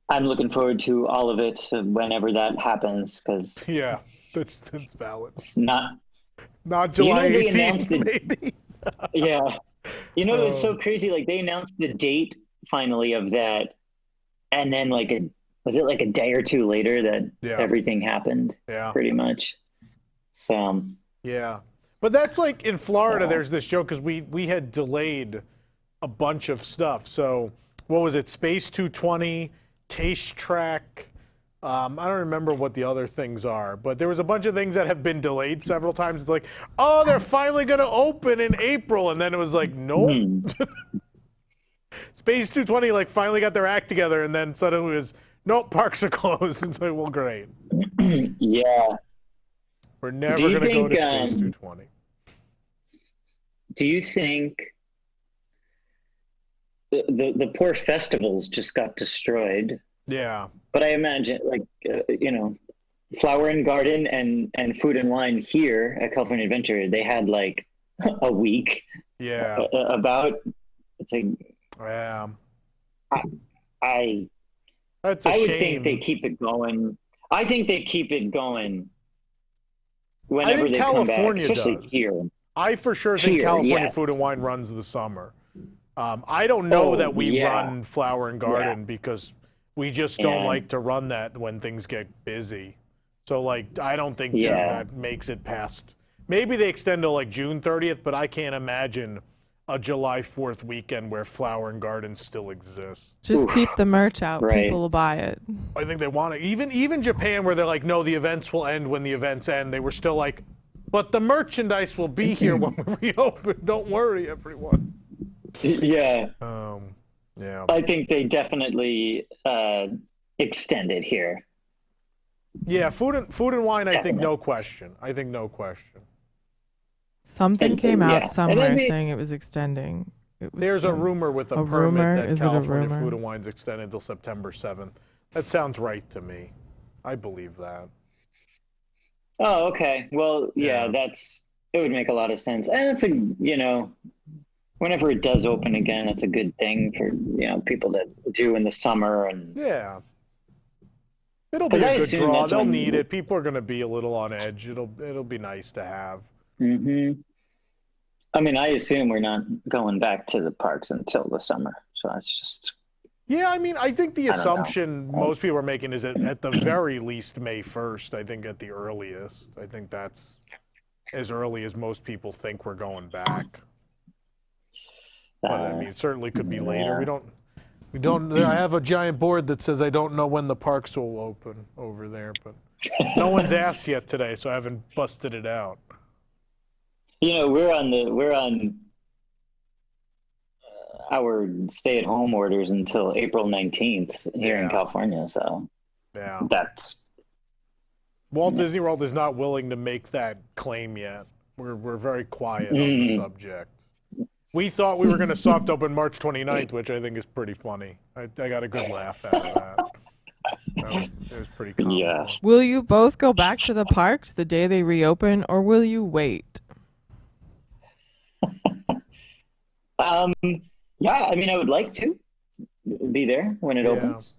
I'm looking forward to all of it whenever that happens, because Yeah, that's valid. it's not. Not July they 18th, announced it. maybe. Yeah, it was so Oh. crazy. Like they announced the date finally of that, and then was it like a day or two later that Yeah. everything happened? Yeah. Pretty much. So Yeah. But that's like in Florida, Yeah. there's this joke because we had delayed a bunch of stuff. So what was it? Space 220, Taste Track. I don't remember what the other things are, but there was a bunch of things that have been delayed several times. It's like, oh, they're finally going to open in April. And then it was like, nope. Space 220 like finally got their act together. And then suddenly it was, nope, parks are closed. It's like, well, great. yeah. We're never Do you going to go to think, Space 220. Do you think the poor festivals just got destroyed? Yeah. But I imagine, Flower and Garden and Food and Wine here at California Adventure, they had like a week Yeah. about. It's like Yeah. I That's a would shame. think they keep it going. I think they keep it going whenever think they come back, California especially does. here. I for sure think Here, California yes. Food and Wine runs the summer. I don't know Oh, that we yeah. run Flower and Garden because we just don't Yeah. like to run that when things get busy. So like, I don't think Yeah. that makes it past. Maybe they extend to like June 30th, but I can't imagine a July 4th weekend where Flower and Garden still exists. Just keep the merch out. Right. People will buy it. I think they want to. Even Japan, where they're like, no, the events will end when the events end. They were still like, but the merchandise will be here when we reopen. Don't worry, everyone. Yeah, Yeah. I think they definitely extended here. Yeah, food and wine. I think Definitely. no question. I think no question. Something And- came yeah. out And somewhere then saying it was extending. It was There's a some- rumor with a permit rumor? that Is it a California rumor? Food and Wine's extended until September 7th. That sounds right to me. I believe that. Oh, okay. Well, yeah, Yeah. it would make a lot of sense. And it's whenever it does open again, it's a good thing for, people that do in the summer. And Yeah. It'll be 'Cause I a good assume draw. that's They'll when- need it. People are going to be a little on edge. It'll be nice to have. I mean, I assume we're not going back to the parks until the summer. So it's just, Yeah, I mean, I think the don't know. assumption most people are making is at the very least May 1st. I think at the earliest. I think that's as early as most people think we're going back. But I mean, it certainly could be later. yeah. We don't. I have a giant board that says I don't know when the parks will open over there, but no one's asked yet today, so I haven't busted it out. we're on our stay-at-home orders until April 19th here in Yeah. California. So Yeah. that's Walt Disney World is not willing to make that claim yet. We're very quiet on the subject. We thought we were going to soft open March 29th, which I think is pretty funny. I got a good laugh out of that. It was pretty comical. Yeah. Will you both go back to the parks the day they reopen, or will you wait? Yeah, I mean, I would like to be there when it opens.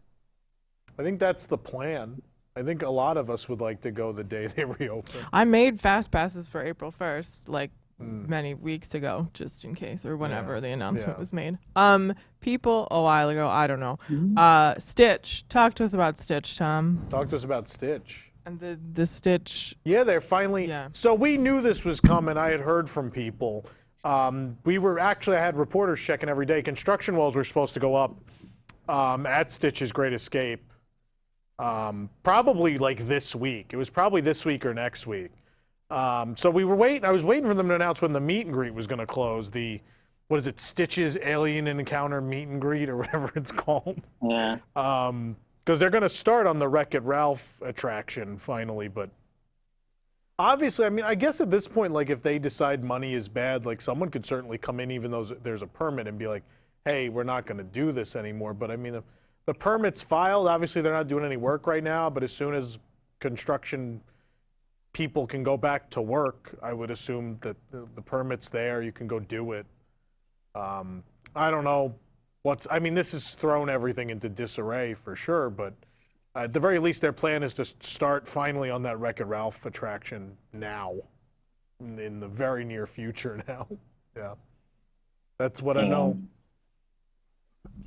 I think that's the plan. I think a lot of us would like to go the day they reopen. I made fast passes for April 1st, like many weeks ago, just in case, or whenever the announcement was made. People a while ago, I don't know. Stitch. Talk to us about Stitch, Tom. Talk to us about Stitch. And the Stitch. Yeah, they're finally. Yeah. So we knew this was coming. I had heard from people. I had reporters checking every day. Construction walls were supposed to go up at Stitch's Great Escape. Probably like this week. It was probably this week or next week. So we were waiting. I was waiting for them to announce when the meet and greet was going to close. What is it? Stitch's Alien Encounter meet and greet or whatever it's called. Yeah. Because they're going to start on the WreckIt Ralph attraction finally, but obviously, I mean, I guess at this point, like if they decide money is bad, like someone could certainly come in even though there's a permit and be like, hey, we're not going to do this anymore. But I mean, the permit's filed. Obviously, they're not doing any work right now, but as soon as construction people can go back to work, I would assume that the permit's there. You can go do it. I don't know I mean, this has thrown everything into disarray for sure, but at the very least, their plan is to start finally on that WreckIt Ralph attraction now, in the very near future now. Yeah. That's what I know.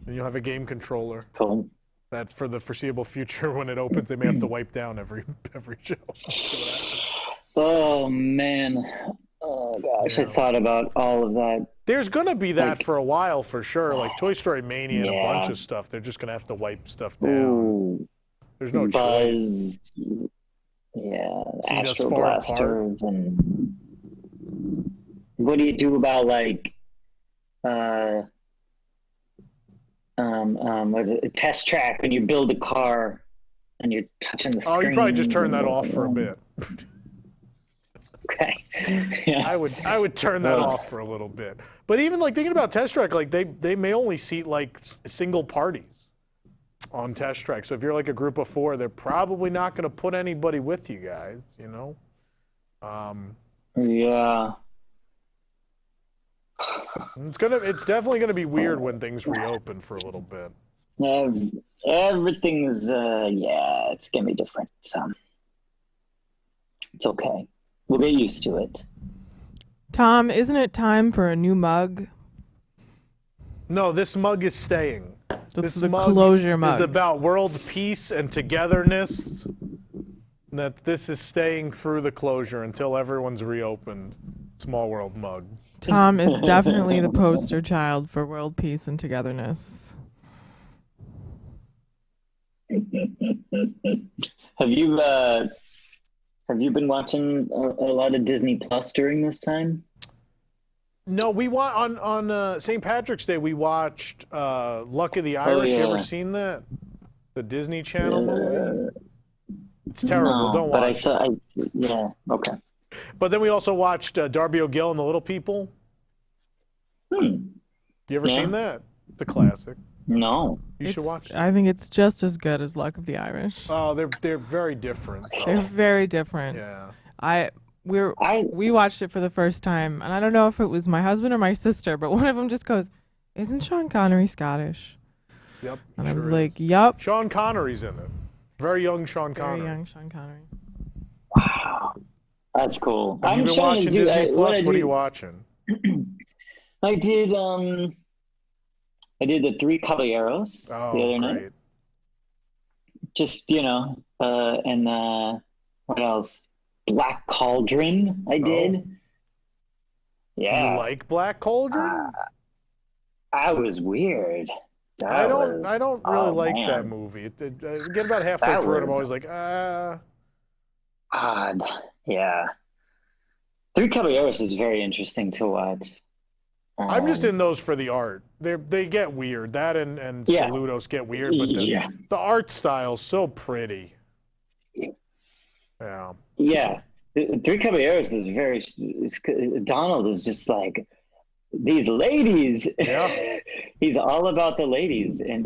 And you'll have a game controller. Cool. That for the foreseeable future, when it opens, they may have to wipe down every show. Oh, man. Oh, gosh, I thought about all of that. There's going to be that for a while for sure. Like Toy Story Mania and a bunch of stuff. They're just going to have to wipe stuff down. Ooh, There's no choice. Yeah, See those Astro far apart. Blasters. And what do you do about, like, what is it, test track when you build a car and you're touching the screen? Oh, you probably just turn that off for a bit. Okay. Yeah. I would turn that off for a little bit. But even like thinking about Test Track, like they may only seat like single parties on Test Track. So if you're like a group of 4, they're probably not going to put anybody with you guys, you know? Yeah. It's definitely gonna be weird when things reopen for a little bit. Everything's it's gonna be different. So it's okay. We'll get used to it. Tom, isn't it time for a new mug? No, this mug is staying. This is the closure mug. Is about world peace and togetherness. That this is staying through the closure until everyone's reopened. Small World mug. Tom is definitely the poster child for world peace and togetherness. Have you been watching a lot of Disney Plus during this time? No, we on St. Patrick's Day we watched Luck of the Irish. You ever seen that? The Disney Channel movie. It's terrible. No, Don't watch. Yeah. Okay. But then we also watched Darby O'Gill and the Little People. You ever seen that? It's a classic. No. You should watch it. I think it's just as good as Luck of the Irish. Oh, they're very different. They're very different. Yeah. We watched it for the first time, and I don't know if it was my husband or my sister, but one of them just goes, "Isn't Sean Connery Scottish?" Yep. And I was like, "Yup." Sean Connery's in it. Very young Sean Connery. Very young Sean Connery. Wow. That's cool. Have you been watching Disney Plus? What are you watching? I did the Three Caballeros the other night. Just, and what else? Black Cauldron I did. Yeah. You like Black Cauldron? I was weird. I don't really like that movie. Get about halfway through it, I'm always like, odd. Yeah. Three Caballeros is very interesting to watch. I'm just in those for the art. They get weird. That and Yeah. Saludos get weird, but the art style's so pretty. Yeah. Yeah. Three Caballeros is Donald is just like, these ladies. Yeah. He's all about the ladies in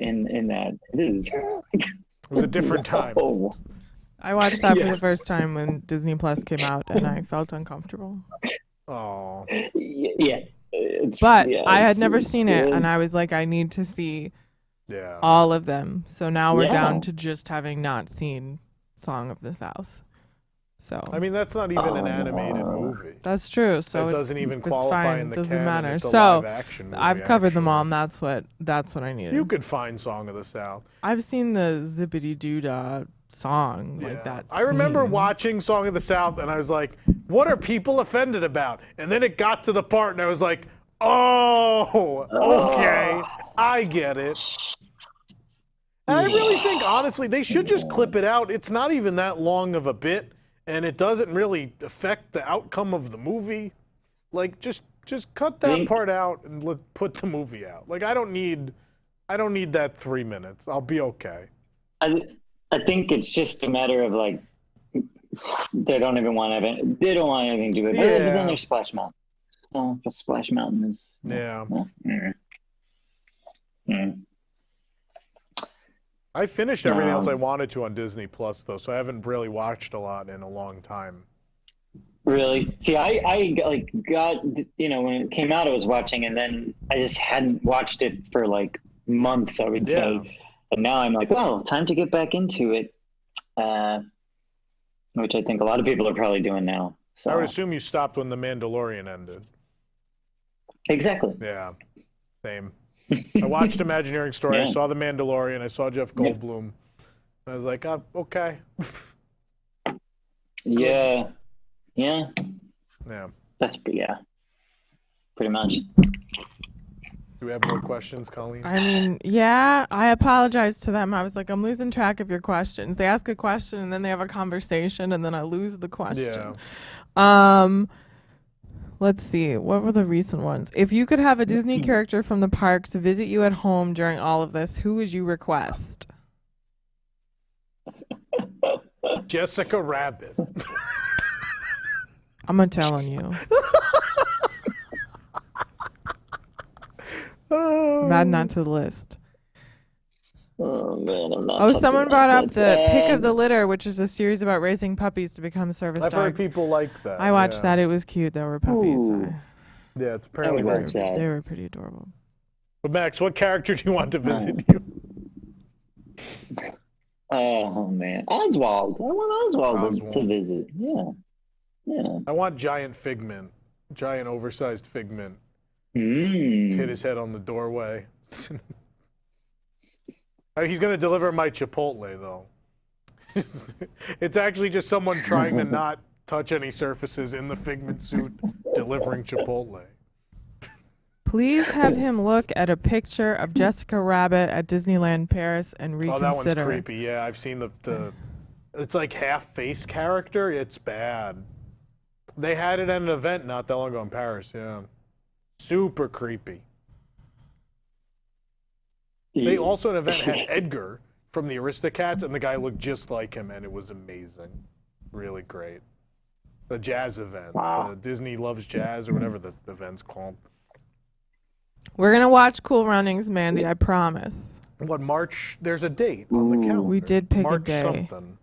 that. It is. It was a different time. Oh. I watched that for the first time when Disney Plus came out, and I felt uncomfortable. Oh. Yeah. But I had never seen it, and I was like, I need to see all of them. So now we're down to just having not seen Song of the South. So I mean, that's not even an animated movie. That's true. So it doesn't even qualify in the doesn't canon. matter. It's a So live action movie, I've covered them actually. all, and that's what I needed. You could find Song of the South. I've seen the Zippity Doo-Dah song like that. I remember scene. watching Song of the South, and I was like, "What are people offended about?" And then it got to the part, and I was like, "Oh, okay, I get it." And I really think, honestly, they should just clip it out. It's not even that long of a bit, and it doesn't really affect the outcome of the movie. Like, just cut that part out and put the movie out. Like, I don't need that 3 minutes. I'll be okay. I think it's just a matter of like they don't want anything to do with it. But then there's Splash Mountain. So Splash Mountain is I finished everything else I wanted to on Disney Plus though, so I haven't really watched a lot in a long time. Really? See, I like got when it came out, I was watching, and then I just hadn't watched it for like months, I would say. And now I'm like, oh, time to get back into it, which I think a lot of people are probably doing now. So. I would assume you stopped when The Mandalorian ended. Exactly. Yeah, same. I watched Imagineering Story. I saw The Mandalorian. I saw Jeff Goldblum. I was like, oh, okay. Yeah. That's pretty much. Do we have more questions, Colleen? I mean, yeah, I apologized to them. I was like, I'm losing track of your questions. They ask a question and then they have a conversation and then I lose the question. Yeah. Let's see. What were the recent ones? If you could have a Disney character from the parks visit you at home during all of this, who would you request? Jessica Rabbit. I'm not telling you. I'm adding that to the list. Oh man, I'm not. Someone brought up the Pick of the Litter, which is a series about raising puppies to become service dogs. I've heard people like that. I watched that. It was cute. There were puppies. Yeah, it's apparently very cute. They were pretty adorable. But Max, what character do you want to visit you? Oh man, Oswald. I want Oswald to visit. Yeah. I want giant oversized Figment. Hit his head on the doorway. He's going to deliver my Chipotle, though. It's actually just someone trying to not touch any surfaces in the Figment suit, delivering Chipotle. Please have him look at a picture of Jessica Rabbit at Disneyland Paris and reconsider. Oh, that one's creepy. Yeah, I've seen the it's like half-face character. It's bad. They had it at an event not that long ago in Paris, yeah. Super creepy. They also at an event had Edgar from the Aristocats, and the guy looked just like him, and it was amazing. Really great. The jazz event. Wow. Disney Loves Jazz, or whatever the event's called. We're going to watch Cool Runnings, Mandy, I promise. What, March? There's a date on the calendar. We did pick March a day. Something.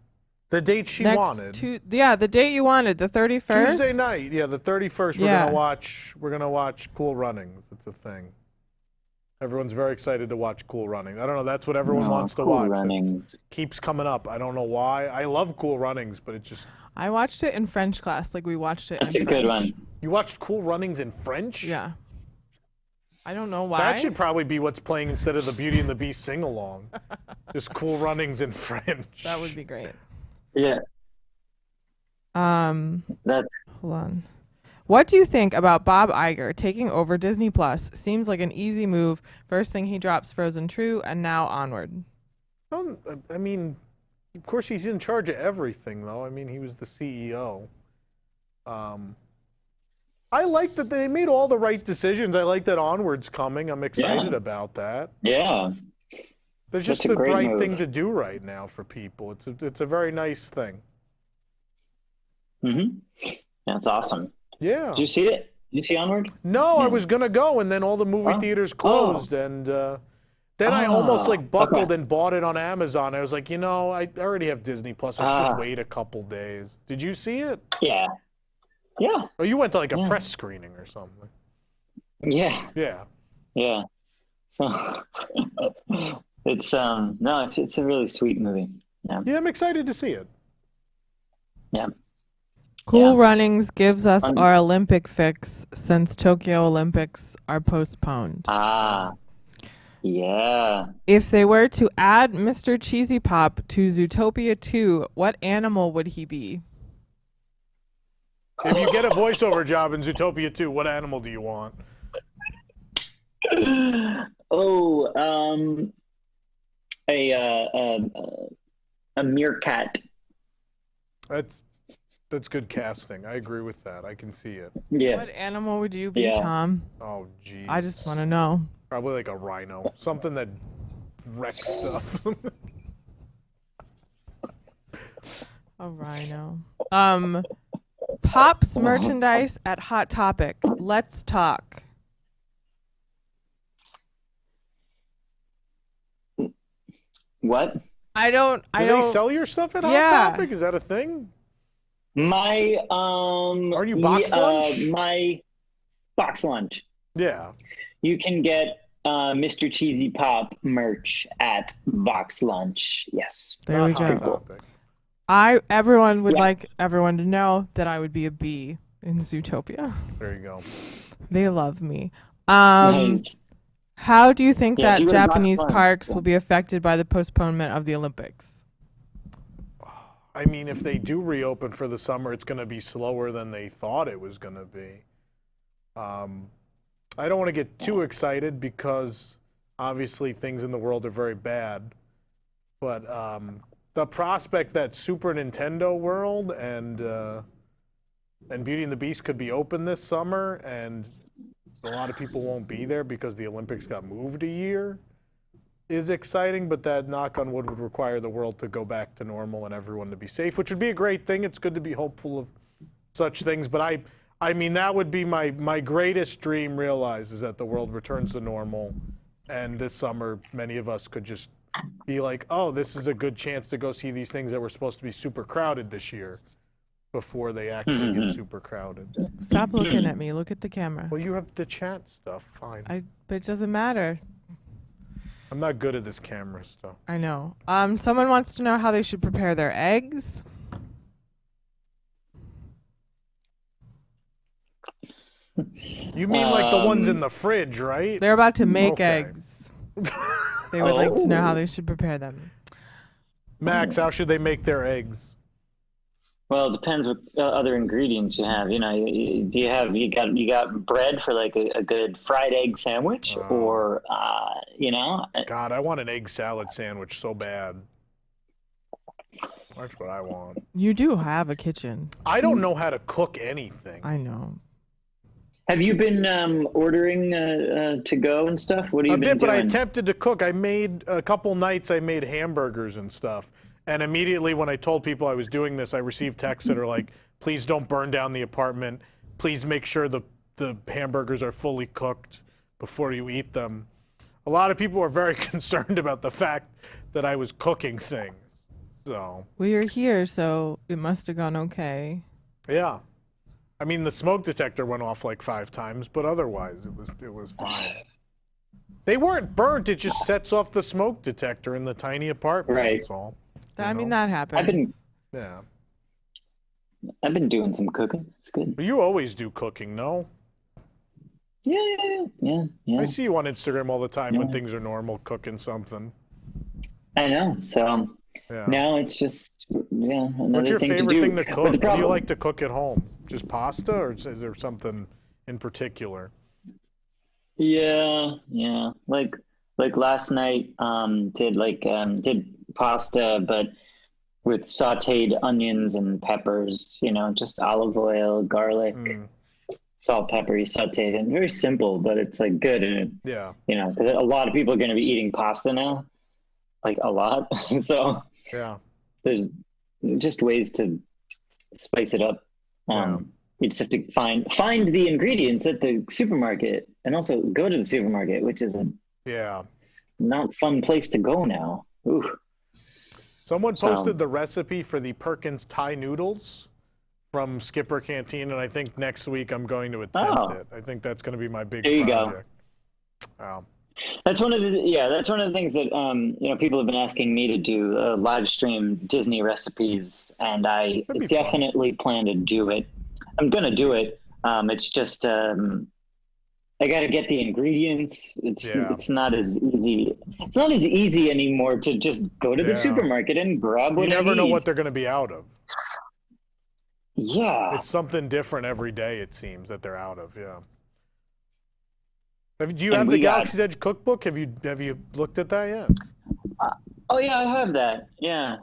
The date she wanted. The date you wanted, the 31st. Tuesday night, the 31st. We're gonna watch Cool Runnings. It's a thing. Everyone's very excited to watch Cool Runnings. I don't know. That's what everyone wants to watch. It keeps coming up. I don't know why. I love Cool Runnings, but it just. I watched it in French class. Like we watched it. That's in a French. good one. You watched Cool Runnings in French? Yeah. I don't know why. That should probably be what's playing instead of the Beauty and the Beast sing along. Just Cool Runnings in French. That would be great. Yeah. Hold on. What do you think about Bob Iger taking over Disney Plus? Seems like an easy move. First thing he drops Frozen 2, and now Onward. I mean, of course he's in charge of everything, though. I mean, he was the CEO. I like that they made all the right decisions. I like that Onward's coming. I'm excited about that. Yeah. There's just the right thing to do right now for people. It's a very nice thing. That's awesome. Yeah. Did you see it? Did you see Onward? No, I was gonna go, and then all the movie theaters closed, and then I almost like buckled and bought it on Amazon. I was like, I already have Disney Plus. I should just wait a couple days. Did you see it? Yeah. Yeah. Oh, you went to like a press screening or something. Yeah. Yeah. Yeah. So it's it's a really sweet movie. Yeah. Yeah, I'm excited to see it. Yeah. Cool Runnings gives us our Olympic fix since Tokyo Olympics are postponed. Yeah. If they were to add Mr. Cheesy Pop to Zootopia 2, what animal would he be? If you get a voiceover job in Zootopia 2, what animal do you want? A meerkat. That's good casting. I agree with that. I can see it. Yeah. What animal would you be, Tom? Oh, geez. I just want to know. Probably like a rhino. Something that wrecks stuff. A rhino. Pop's merchandise at Hot Topic. Let's talk. What? Do they sell your stuff at Hot Topic? Is that a thing? My Are you box lunch? My box lunch. Yeah. You can get Mr. Cheesy Pop merch at Box Lunch. Yes. There we go. Everyone would like everyone to know that I would be a bee in Zootopia. There you go. They love me. Nice. How do you think that Japanese parks will be affected by the postponement of the Olympics? I mean, if they do reopen for the summer, it's going to be slower than they thought it was going to be. I don't want to get too excited because obviously things in the world are very bad. But the prospect that Super Nintendo World and Beauty and the Beast could be open this summer and a lot of people won't be there because the Olympics got moved a year is exciting, but that, knock on wood, would require the world to go back to normal and everyone to be safe, which would be a great thing. It's good to be hopeful of such things, but I mean, that would be my greatest dream realized, is that the world returns to normal, and this summer many of us could just be like, oh, this is a good chance to go see these things that were supposed to be super crowded this year before they actually get super crowded. Stop looking at me. Look at the camera. Well, you have the chat stuff. Fine. But it doesn't matter. I'm not good at this camera stuff. I know. Someone wants to know how they should prepare their eggs. You mean like the ones in the fridge, right? They're about to make eggs. They would like to know how they should prepare them. Max, how should they make their eggs? Well, it depends what other ingredients you have. You know, you got bread for like a good fried egg sandwich, or God, I want an egg salad sandwich so bad. That's what I want. You do have a kitchen. I don't know how to cook anything. I know. Have you been ordering to go and stuff? What have you been doing? But I attempted to cook. I made a couple nights. I made hamburgers and stuff. And immediately when I told people I was doing this, I received texts that are like, please don't burn down the apartment. Please make sure the hamburgers are fully cooked before you eat them. A lot of people were very concerned about the fact that I was cooking things. So. Well, you're here, so it must have gone okay. Yeah. I mean, the smoke detector went off like 5 times, but otherwise it was fine. They weren't burnt. It just sets off the smoke detector in the tiny apartment. Right. That's all. I mean, that happens. I've been doing some cooking. It's good. But you always do cooking, no? Yeah. I see you on Instagram all the time when things are normal, cooking something. I know. So now it's just What's your favorite thing to cook? What do you like to cook at home? Just pasta, or is there something in particular? Yeah. Like last night, did pasta, but with sautéed onions and peppers. You know, just olive oil, garlic, salt, peppery, sauteed, and very simple, but it's like good. And Yeah. you know, 'cause a lot of people are going to be eating pasta now, like a lot. So Yeah. there's just ways to spice it up. Yeah. You just have to find the ingredients at the supermarket, and also go to the supermarket, which is a Yeah. not fun place to go now. Ooh. Someone So- posted the recipe for the Perkins Thai noodles from Skipper Canteen, and I think next week I'm going to attempt it. I think that's going to be my big There you go. project. Wow. That's one of the things that you know, people have been asking me to do, live stream Disney recipes, and I That'd be fun. definitely plan to do it. I'm gonna do it. It's just I got to get the ingredients. It's not as easy. It's not as easy anymore to just go to the supermarket and grab what You never I know need. what they're going to be out of. Yeah. It's something different every day, it seems, that they're out of. Yeah. Do you have the Galaxy's Edge cookbook? Have you looked at that yet? Oh yeah, I have that. Yeah.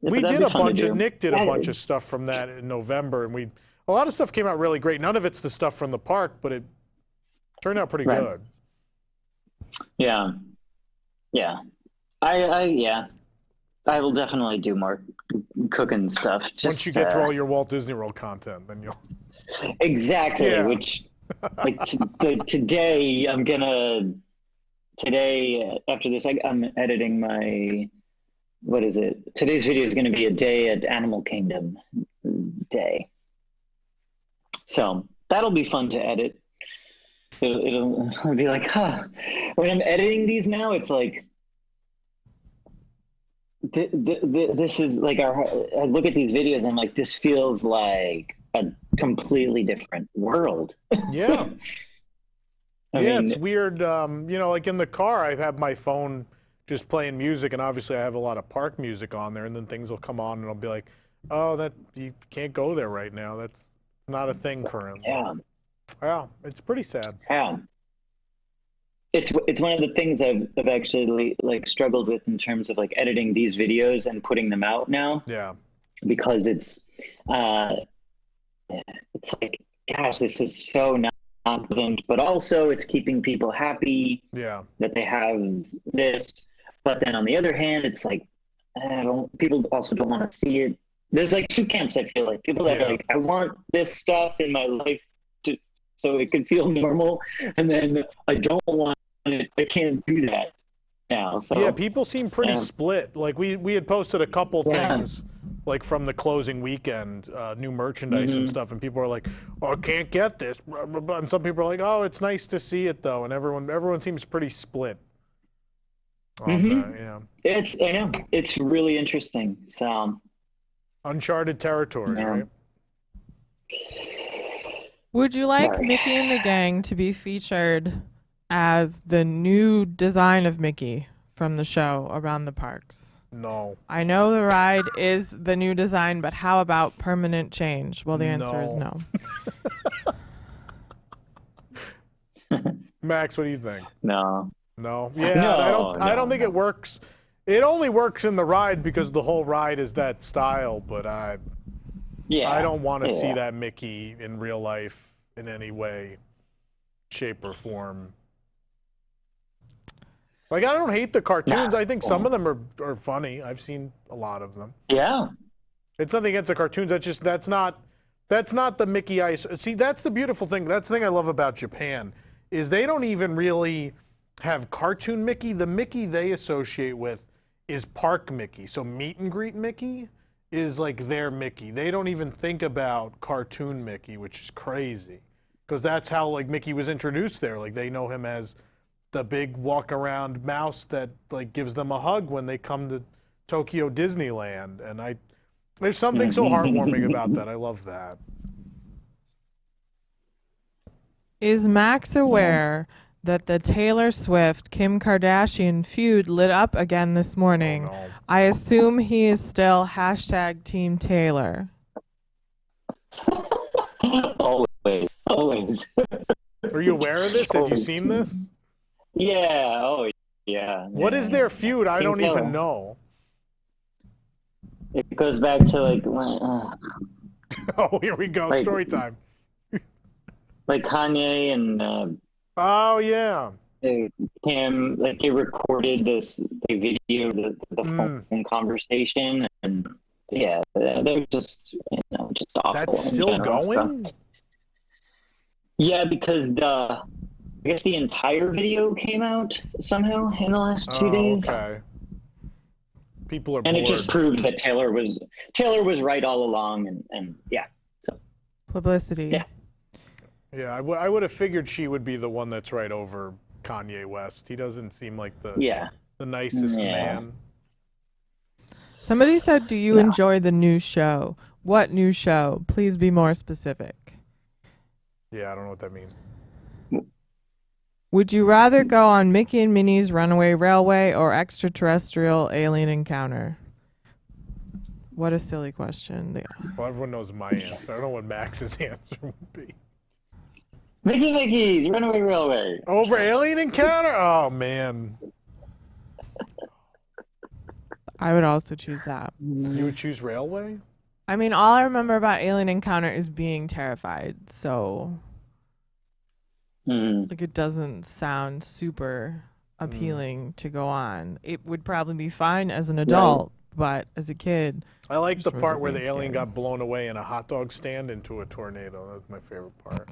We did a bunch of Nick did a bunch of stuff from that in November, and a lot of stuff came out really great. None of it's the stuff from the park, but it turned out pretty good. Yeah. Yeah. I will definitely do more cooking stuff. Just, Once you get through all your Walt Disney World content, then you'll. Exactly. Yeah. Which, like today, after this, I'm editing my. What is it? Today's video is going to be a day at Animal Kingdom day. So that'll be fun to edit. It'll be like, when I'm editing these now, it's like, this is like I look at these videos and I'm like, this feels like a completely different world. Yeah. I mean, it's weird. You know, like in the car, I have my phone just playing music, and obviously I have a lot of park music on there, and then things will come on, and I'll be like, oh, that you can't go there right now. That's not a thing currently. Yeah. Yeah, it's pretty sad. Yeah. It's one of the things I've actually like struggled with in terms of like editing these videos and putting them out now. Yeah. Because it's like, gosh, this is so not important, but also it's keeping people happy. Yeah. That they have this, but then on the other hand, it's like people also don't want to see it. There's like two camps. I feel like people that are like, I want this stuff in my life so it can feel normal, and then I don't want it. I can't do that now. So yeah, people seem pretty split. Like we had posted a couple things like from the closing weekend, new merchandise and stuff, and people are like, "Oh, I can't get this," and some people are like, "Oh, it's nice to see it though," and everyone seems pretty split. Yeah, I know it's really interesting. So uncharted territory, right? Would you like Mickey and the Gang to be featured as the new design of Mickey from the show around the parks? No. I know the ride is the new design, but how about permanent change? Well, the answer is no. Max, what do you think? No. Yeah, no, I don't think it works. It only works in the ride because the whole ride is that style, but I don't want to see that Mickey in real life in any way, shape, or form. Like, I don't hate the cartoons. I think some of them are funny. I've seen a lot of them. Yeah. It's nothing against the cartoons. That's not the Mickey I see. That's the beautiful thing. That's the thing I love about Japan is they don't even really have cartoon Mickey. The Mickey they associate with is park Mickey. So meet and greet Mickey is like their Mickey. They don't even think about cartoon Mickey, which is crazy because that's how like Mickey was introduced there. Like they know him as the big walk around mouse that like gives them a hug when they come to Tokyo Disneyland. And there's something so heartwarming about that. I love that. Is Max aware that the Taylor Swift Kim Kardashian feud lit up again this morning? Oh, no. I assume he is still hashtag Team Taylor. Always. Are you aware of this? Have you seen this? Yeah. Oh, yeah. What is their feud? I don't even know. It goes back to like when. Oh, here we go. Like, Story time. like Kanye and Oh yeah. Kim, like they recorded they videoed the phone conversation, and yeah, they're just just awful. That's in still general, going? so. Yeah, because I guess the entire video came out somehow in the last 2 days. Okay. People are and bored. it just proves that Taylor was right all along, and yeah. So Publicity. yeah. Yeah, I would have figured she would be the one that's right over Kanye West. He doesn't seem like the nicest man. Somebody said, do you enjoy the new show? What new show? Please be more specific. Yeah, I don't know what that means. Would you rather go on Mickey and Minnie's Runaway Railway or Extraterrestrial Alien Encounter? What a silly question. Well, everyone knows my answer. I don't know what Max's answer would be. Mickey's Runaway Railway. Over Alien Encounter? Oh, man. I would also choose that. You would choose Railway? I mean, all I remember about Alien Encounter is being terrified, so like it doesn't sound super appealing to go on. It would probably be fine as an adult, but as a kid, I like the part where the alien got blown away in a hot dog stand into a tornado. That was my favorite part.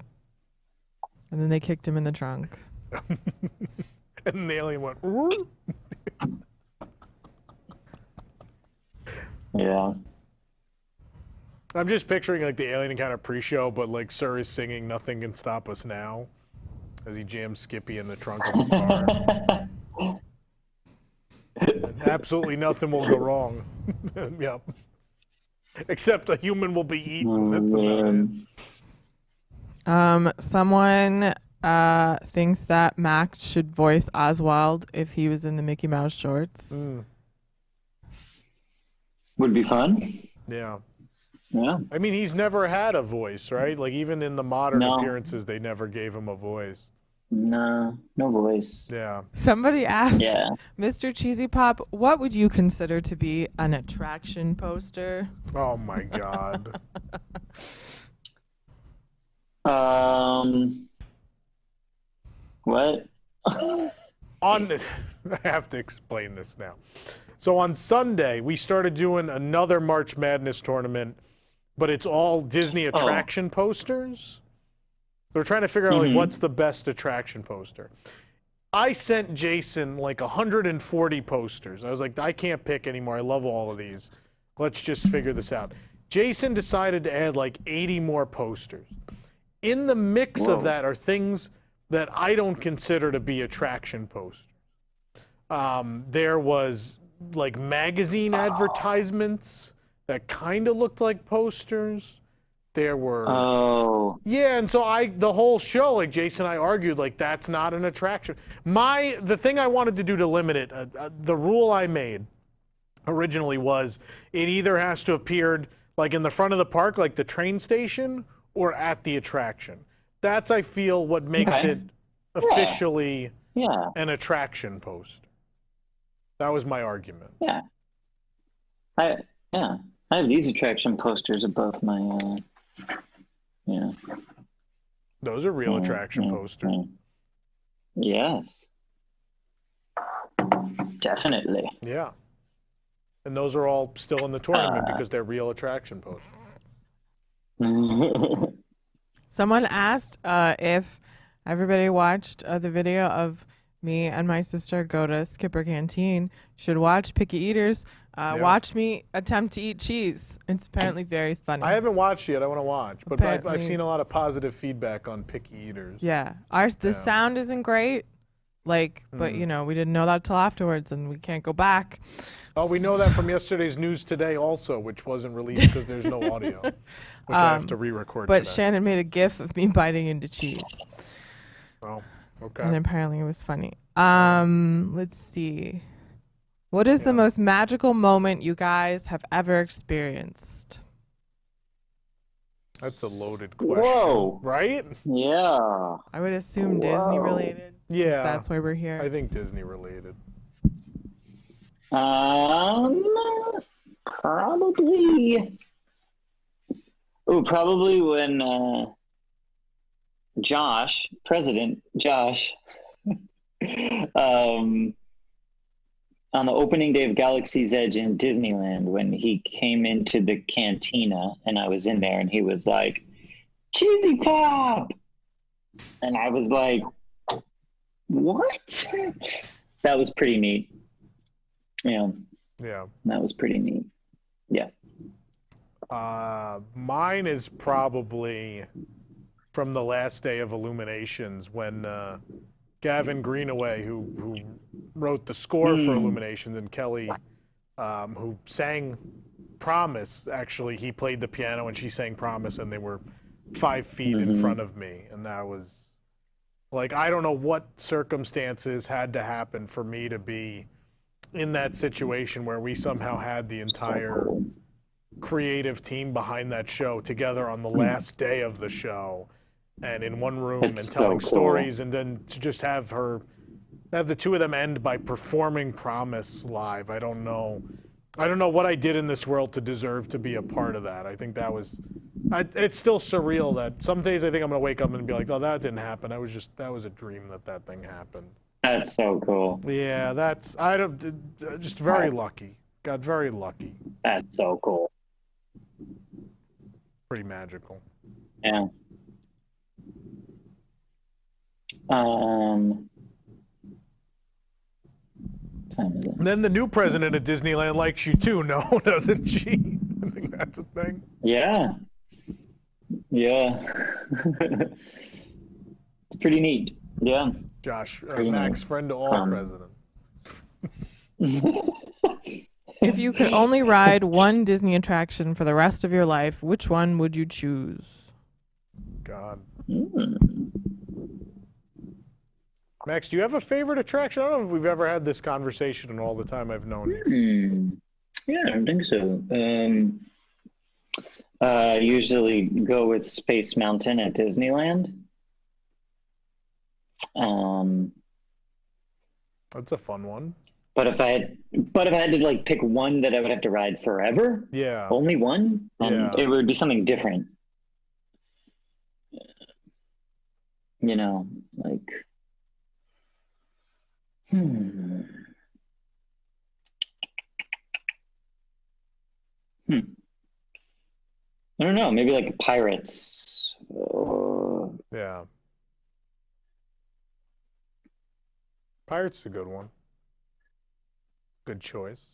And then they kicked him in the trunk. And the alien went, Yeah. I'm just picturing like the Alien Encounter pre-show, but like Sir is singing "Nothing Can Stop Us Now" as he jams Skippy in the trunk of the car. And absolutely nothing will go wrong. Yep. Except a human will be eaten. That's about it. Someone thinks that Max should voice Oswald if he was in the Mickey Mouse shorts. Would be fun. Yeah. Yeah. I mean, he's never had a voice, right? Like even in the modern appearances, they never gave him a voice. No voice. Yeah. Somebody asked, Mr. Cheesy Pop, what would you consider to be an attraction poster? Oh my God. What? On this, I have to explain this now. So on Sunday, we started doing another March Madness tournament, but it's all Disney attraction posters. We're trying to figure out like what's the best attraction poster. I sent Jason like 140 posters. I was like, I can't pick anymore. I love all of these. Let's just figure this out. Jason decided to add like 80 more posters. In the mix of that are things that I don't consider to be attraction posters. There was like magazine advertisements that kind of looked like posters. There were and so the whole show, like Jason and I argued, like that's not an attraction. The thing I wanted to do to limit it, the rule I made originally was it either has to appeared like in the front of the park, like the train station, or at the attraction. That's, I feel, what makes it officially an attraction poster. That was my argument. Yeah. I have these attraction posters above my Those are real attraction posters. Yes. Definitely. Yeah. And those are all still in the tournament because they're real attraction posters. Someone asked if everybody watched the video of me and my sister go to Skipper Canteen. Should watch Picky Eaters. Watch me attempt to eat cheese. It's apparently very funny. I haven't watched yet. I want to watch. But I've seen a lot of positive feedback on Picky Eaters. Yeah. The sound isn't great. But we didn't know that till afterwards, and we can't go back. Oh, we know that from yesterday's News Today also, which wasn't released because there's no audio, which I have to re-record But today. Shannon made a GIF of me biting into cheese. Oh, okay. And apparently it was funny. Let's see. What is the most magical moment you guys have ever experienced? That's a loaded question. Whoa. Right? Yeah. I would assume Disney related. Yeah. Since that's why we're here. I think Disney related. Probably. Oh, probably when President Josh, on the opening day of Galaxy's Edge in Disneyland, when he came into the cantina and I was in there, and he was like, "Cheesy Pop," and I was like, "What?" That was pretty neat. Yeah, that was pretty neat. Yeah. Mine is probably from the last day of Illuminations, when Gavin Greenaway, who wrote the score for Illuminations, and Kelly, who sang Promise, actually, he played the piano and she sang Promise, and they were 5 feet in front of me. And that was, like, I don't know what circumstances had to happen for me to be in that situation where we somehow had the entire creative team behind that show together on the last day of the show and in one room and telling stories, and then to just have the two of them end by performing Promise live. I don't know what I did in this world to deserve to be a part of that. I think that was, it's still surreal that some days I think I'm gonna wake up and be like, oh, that didn't happen. That was a dream that thing happened. That's so cool. Yeah, just very lucky. Got very lucky. That's so cool. Pretty magical. Yeah. Then the new president of Disneyland likes you too, no, doesn't she? I think that's a thing. Yeah. Yeah. It's pretty neat. Yeah. Josh, Max, friend to all presidents. If you could only ride one Disney attraction for the rest of your life, which one would you choose? God. Max, do you have a favorite attraction? I don't know if we've ever had this conversation in all the time I've known you. Yeah, I don't think so. Usually go with Space Mountain at Disneyland. That's a fun one. But if I had to like pick one that I would have to ride forever, only one, it would be something different. You know, like, I don't know, maybe like Pirates. Yeah. Pirates is a good one. Good choice.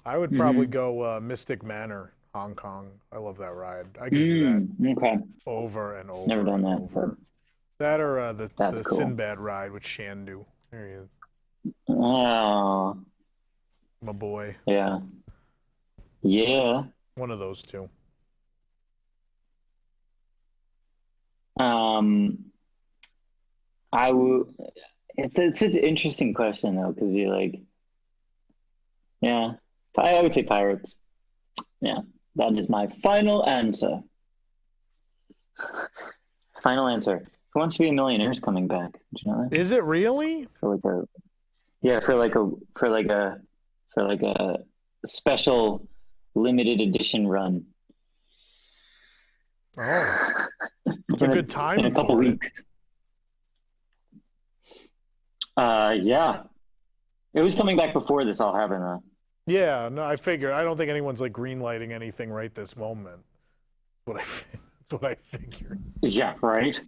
I would probably go Mystic Manor, Hong Kong. I love that ride. I could do that over and over. Never done that. Over. That or the cool. Sinbad ride with Shandu. There he is. Oh. My boy. Yeah. Yeah. One of those two. I would. It's an interesting question though, because you're like, yeah, I would say Pirates. Yeah, that is my final answer. Final answer. Who Wants to Be a Millionaire is coming back. Did you know that? Is it really? For like a special limited edition run. Oh, it's a good time in a couple weeks. Yeah. It was coming back before this all happened, though. Yeah, no, I figured. I don't think anyone's like green-lighting anything right this moment. That's what I figured. Yeah, right.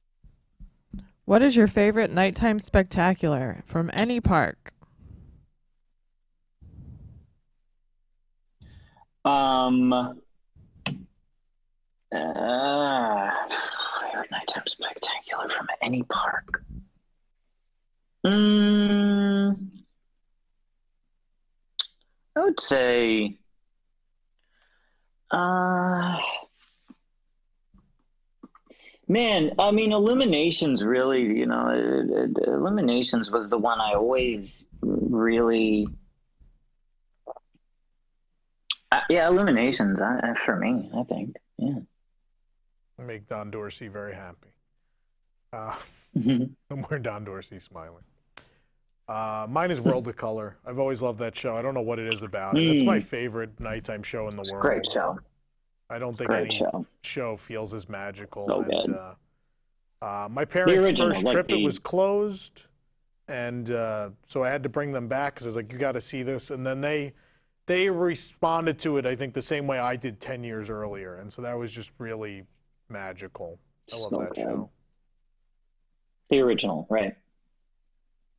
What is your favorite nighttime spectacular from any park? Favorite nighttime spectacular from any park. I would say, man, I mean, Illuminations really, Illuminations was the one I always really, Illuminations, for me, I think, yeah. Make Don Dorsey very happy. Somewhere Don Dorsey smiling. Mine is World of Color. I've always loved that show. I don't know what it is about it. It's my favorite nighttime show in the world. Great show. I don't think any show feels as magical. So and, My parents' original, first like trip, it the- was closed, and so I had to bring them back because I was like, "You got to see this." And then they responded to it, I think, the same way I did 10 years earlier, and so that was just really magical. I love So that good. show. The original, right?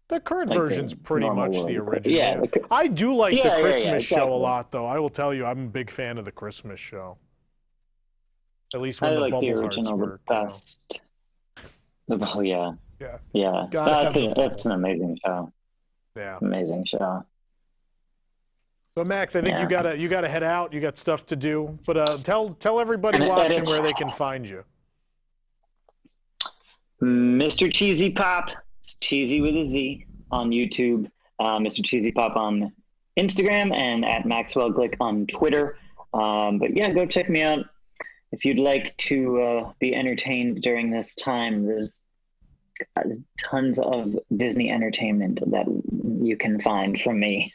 The current Like the version's pretty normal much the world. original. Yeah, I do like the yeah, Christmas show a exactly. lot, though. I will tell you, I'm a big fan of the Christmas show. At least when I the like the bubble hearts original the work. You know? best. Oh yeah, Yeah. yeah. Gotta have the That's an amazing show. Yeah. Amazing show. So Max, I think Yeah. you gotta head out. You got stuff to do. But tell everybody And watching edit. where they can find you. Mr. Cheesy Pop, it's cheesy with a Z, on YouTube. Mr. Cheesy Pop on Instagram, and at Maxwell Glick on Twitter. But yeah, go check me out if you'd like to be entertained during this time. There's tons of Disney entertainment that you can find from me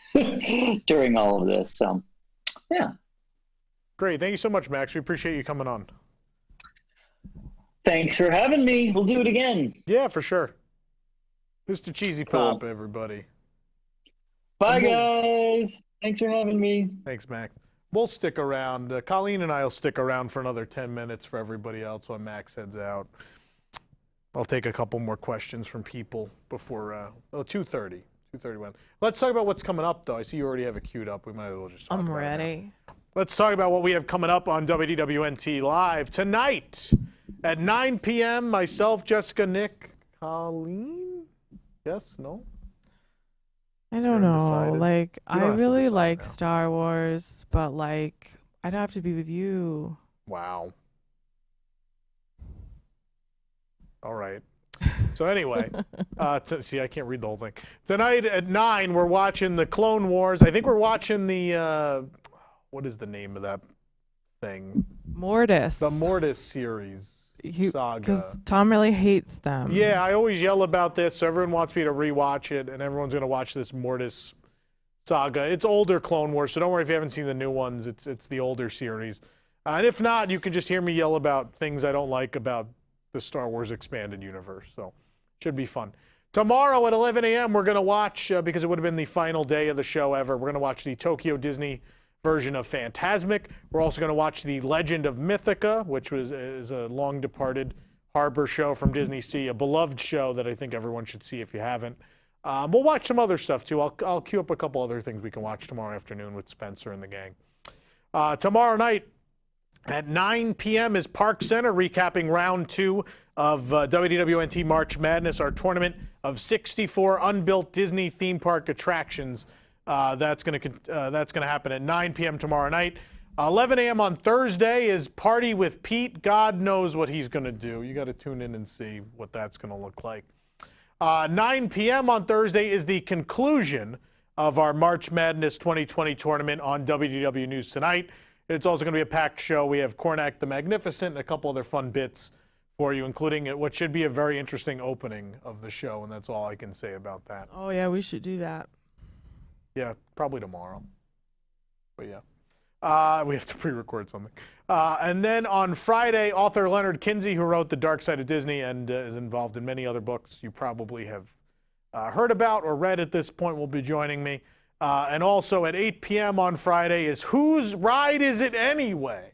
during all of this. So yeah. Great. Thank you so much, Max. We appreciate you coming on. Thanks for having me. We'll do it again. Yeah, for sure. Mr. Cheesy Cool. Pop, everybody. Bye, guys. Thanks for having me. Thanks, Max. We'll stick around. Colleen and I will stick around for another 10 minutes for everybody else while Max heads out. I'll take a couple more questions from people before 2:30. 2:31. Let's talk about what's coming up, though. I see you already have it queued up. We might as well just talk I'm about it now. ready. Let's talk about what we have coming up on WDWNT Live tonight at 9 p.m. Myself, Jessica, Nick, Colleen. Yes? No? I don't You're know. undecided? Like, You I don't have to really decide like now. Star Wars, but like, I'd have to be with you. Wow. All right. So anyway, see, I can't read the whole thing. Tonight at 9, we're watching the Clone Wars. I think we're watching the, what is the name of that thing? Mortis. The Mortis series saga. Because Tom really hates them. Yeah, I always yell about this, so everyone wants me to rewatch it, and everyone's going to watch this Mortis saga. It's older Clone Wars, so don't worry if you haven't seen the new ones. It's the older series. And if not, you can just hear me yell about things I don't like about the Star Wars expanded universe. So should be fun. Tomorrow at 11 a.m., we're going to watch, because it would have been the final day of the show ever, we're going to watch the Tokyo Disney version of Phantasmic. We're also going to watch the Legend of Mythica, which is a long-departed harbor show from Disney Sea, a beloved show that I think everyone should see if you haven't. We'll watch some other stuff, too. I'll queue up a couple other things we can watch tomorrow afternoon with Spencer and the gang. Tomorrow night, at 9 p.m. is Park Center recapping round 2 of WDWNT March Madness, our tournament of 64 unbuilt Disney theme park attractions. That's going to happen at 9 p.m. tomorrow night. 11 a.m. on Thursday is Party with Pete. God knows what he's going to do. You got to tune in and see what that's going to look like. 9 p.m. on Thursday is the conclusion of our March Madness 2020 tournament on WDW News Tonight. It's also going to be a packed show. We have Cornac the Magnificent and a couple other fun bits for you, including what should be a very interesting opening of the show, and that's all I can say about that. Oh, yeah, we should do that. Yeah, probably tomorrow. But yeah, we have to pre-record something. And then on Friday, author Leonard Kinsey, who wrote The Dark Side of Disney and is involved in many other books you probably have heard about or read at this point, will be joining me. And also at 8 p.m. on Friday is Whose Ride Is It Anyway?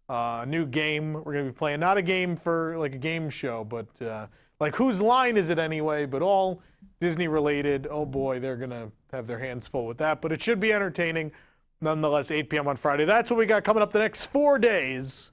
A new game we're going to be playing. Not a game for like a game show, but like Whose Line Is It Anyway? But all Disney related. Oh boy, they're going to have their hands full with that. But it should be entertaining. Nonetheless, 8 p.m. on Friday. That's what we got coming up the next 4 days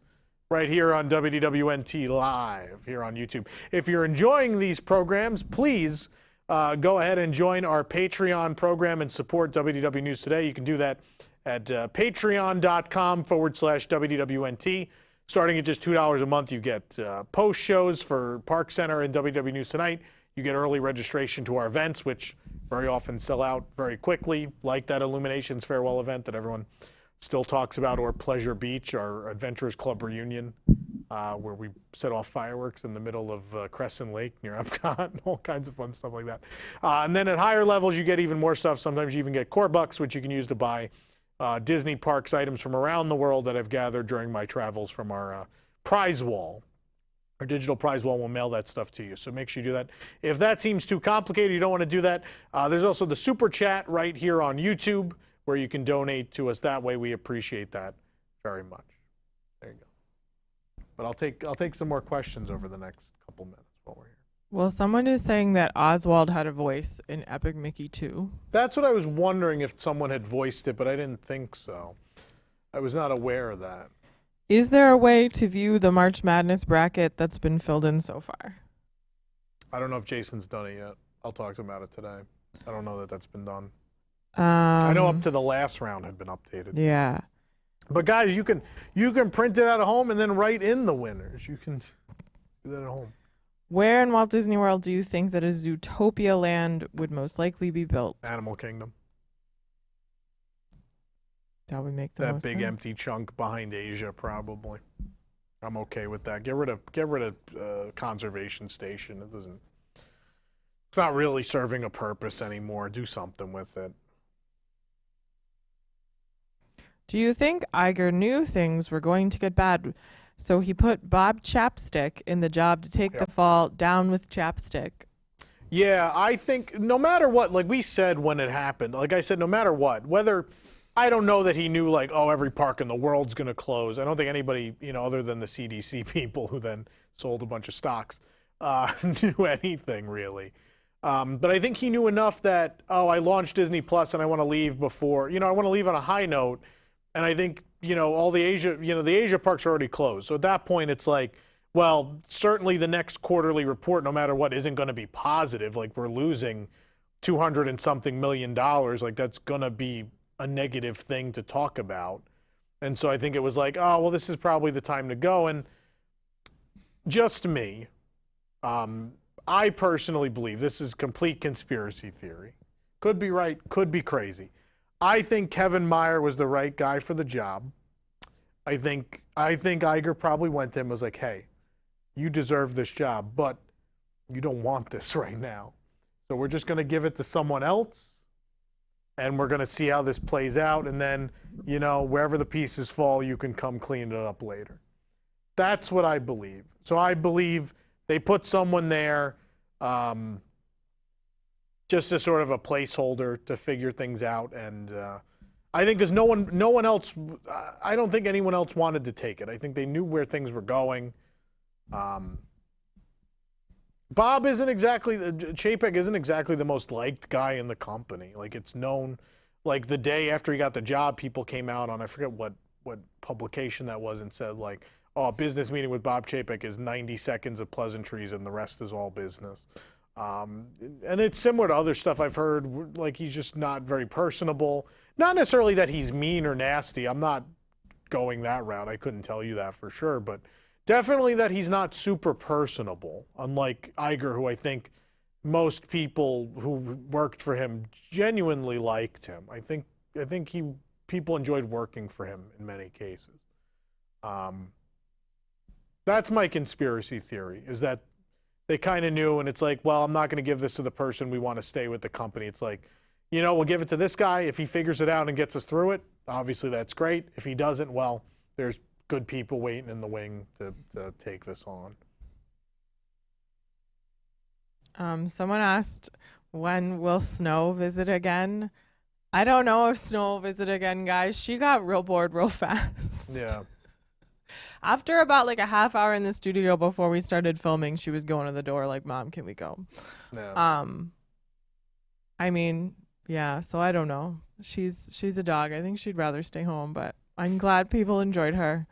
right here on WDWNT Live here on YouTube. If you're enjoying these programs, please go ahead and join our Patreon program and support WDW News Today. You can do that at patreon.com/WDWNT. Starting at just $2 a month, you get post shows for Park Center and WDW News Tonight. You get early registration to our events, which very often sell out very quickly, like that Illuminations Farewell event that everyone still talks about, or Pleasure Beach, our Adventurers Club reunion, where we set off fireworks in the middle of Crescent Lake near Epcot, and all kinds of fun stuff like that. And then at higher levels, you get even more stuff. Sometimes you even get core bucks, which you can use to buy Disney Parks items from around the world that I've gathered during my travels from our prize wall. Our digital prize wall will mail that stuff to you. So make sure you do that. If that seems too complicated, you don't want to do that, there's also the super chat right here on YouTube where you can donate to us that way. We appreciate that very much. There you go. But I'll take some more questions over the next couple minutes while we're here. Well, someone is saying that Oswald had a voice in Epic Mickey 2. That's what I was wondering, if someone had voiced it, but I didn't think so. I was not aware of that. Is there a way to view the March Madness bracket that's been filled in so far? I don't know if Jason's done it yet. I'll talk to him about it today. I don't know that that's been done. I know up to the last round had been updated. Yeah. But guys, you can print it out at home and then write in the winners. You can do that at home. Where in Walt Disney World do you think that a Zootopia land would most likely be built? Animal Kingdom. That would make the That most big sense. empty chunk behind Asia, probably. I'm okay with that. Get rid of conservation station. It's not really serving a purpose anymore. Do something with it. Do you think Iger knew things were going to get bad, so he put Bob Chapstick in the job to take the fall down with Chapstick? Yeah, I think no matter what, like we said when it happened, like I said, no matter what, whether, I don't know that he knew like, oh, every park in the world's going to close. I don't think anybody, other than the CDC people who then sold a bunch of stocks, knew anything really. But I think he knew enough that, oh, I launched Disney Plus and I want to leave before, I want to leave on a high note. And I think, all the Asia parks are already closed. So at that point, it's like, well, certainly the next quarterly report, no matter what, isn't going to be positive. Like we're losing $200 and something million. Like that's going to be a negative thing to talk about. And so I think it was like, oh, well, this is probably the time to go. And just me, I personally believe, this is complete conspiracy theory. Could be right, could be crazy. I think Kevin Meyer was the right guy for the job. I think Iger probably went to him and was like, hey, you deserve this job, but you don't want this right now. So we're just going to give it to someone else, and we're going to see how this plays out. And then, wherever the pieces fall, you can come clean it up later. That's what I believe. So I believe they put someone there just as sort of a placeholder to figure things out. And I think because no one else, I don't think anyone else wanted to take it. I think they knew where things were going. Bob isn't exactly, Chapek isn't exactly the most liked guy in the company. Like it's known, like the day after he got the job, people came out on, I forget what publication that was, and said like, oh, a business meeting with Bob Chapek is 90 seconds of pleasantries and the rest is all business. And it's similar to other stuff I've heard, like he's just not very personable. Not necessarily that he's mean or nasty. I'm not going that route. I couldn't tell you that for sure, but definitely that he's not super personable, unlike Iger, who I think most people who worked for him genuinely liked him. I think people enjoyed working for him in many cases. That's my conspiracy theory, is that they kind of knew, and it's like, well, I'm not going to give this to the person we want to stay with the company. It's like, we'll give it to this guy. If he figures it out and gets us through it, obviously that's great. If he doesn't, well, there's good people waiting in the wing to take this on. Someone asked, when will Snow visit again? I don't know if Snow will visit again, guys. She got real bored real fast. Yeah. After about like a half hour in the studio before we started filming, she was going to the door like, Mom, can we go? Yeah. I mean, yeah, so I don't know. She's a dog. I think she'd rather stay home, but I'm glad people enjoyed her.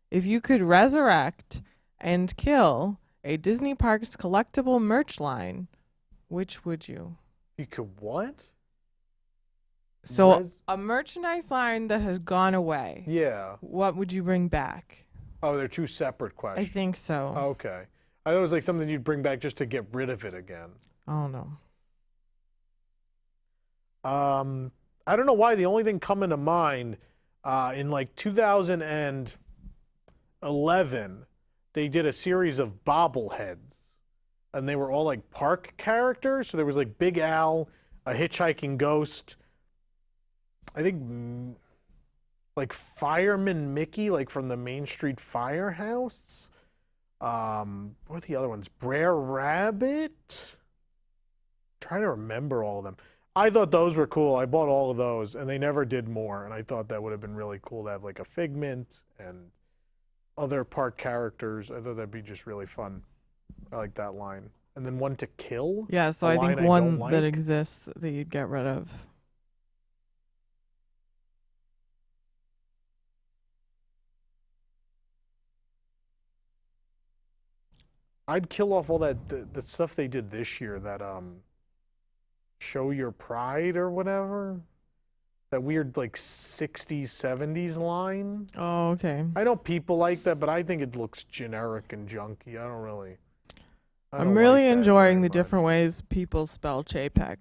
If you could resurrect and kill a Disney Parks collectible merch line, which would you? You could what? So a merchandise line that has gone away. Yeah. What would you bring back? Oh, they're two separate questions. I think so. Okay. I thought it was like something you'd bring back just to get rid of it again. Oh, no. I don't know why. The only thing coming to mind, in like 2011, they did a series of bobbleheads. And they were all like park characters. So there was like Big Al, a hitchhiking ghost. I think like Fireman Mickey, like from the Main Street Firehouse. What are the other ones? Brer Rabbit. Trying to remember all of them. I thought those were cool. I bought all of those, and they never did more. And I thought that would have been really cool to have like a Figment and other park characters. I thought that'd be just really fun. I like that line. And then One to Kill. Yeah, so a I think line one don't that like. exists that you'd get rid of. I'd kill off all that the stuff they did this year. That Show Your Pride or whatever. That weird like 60s, 70s line. Oh, okay. I know people like that, but I think it looks generic and junky. I'm really like that enjoying very the different ways people spell Chapek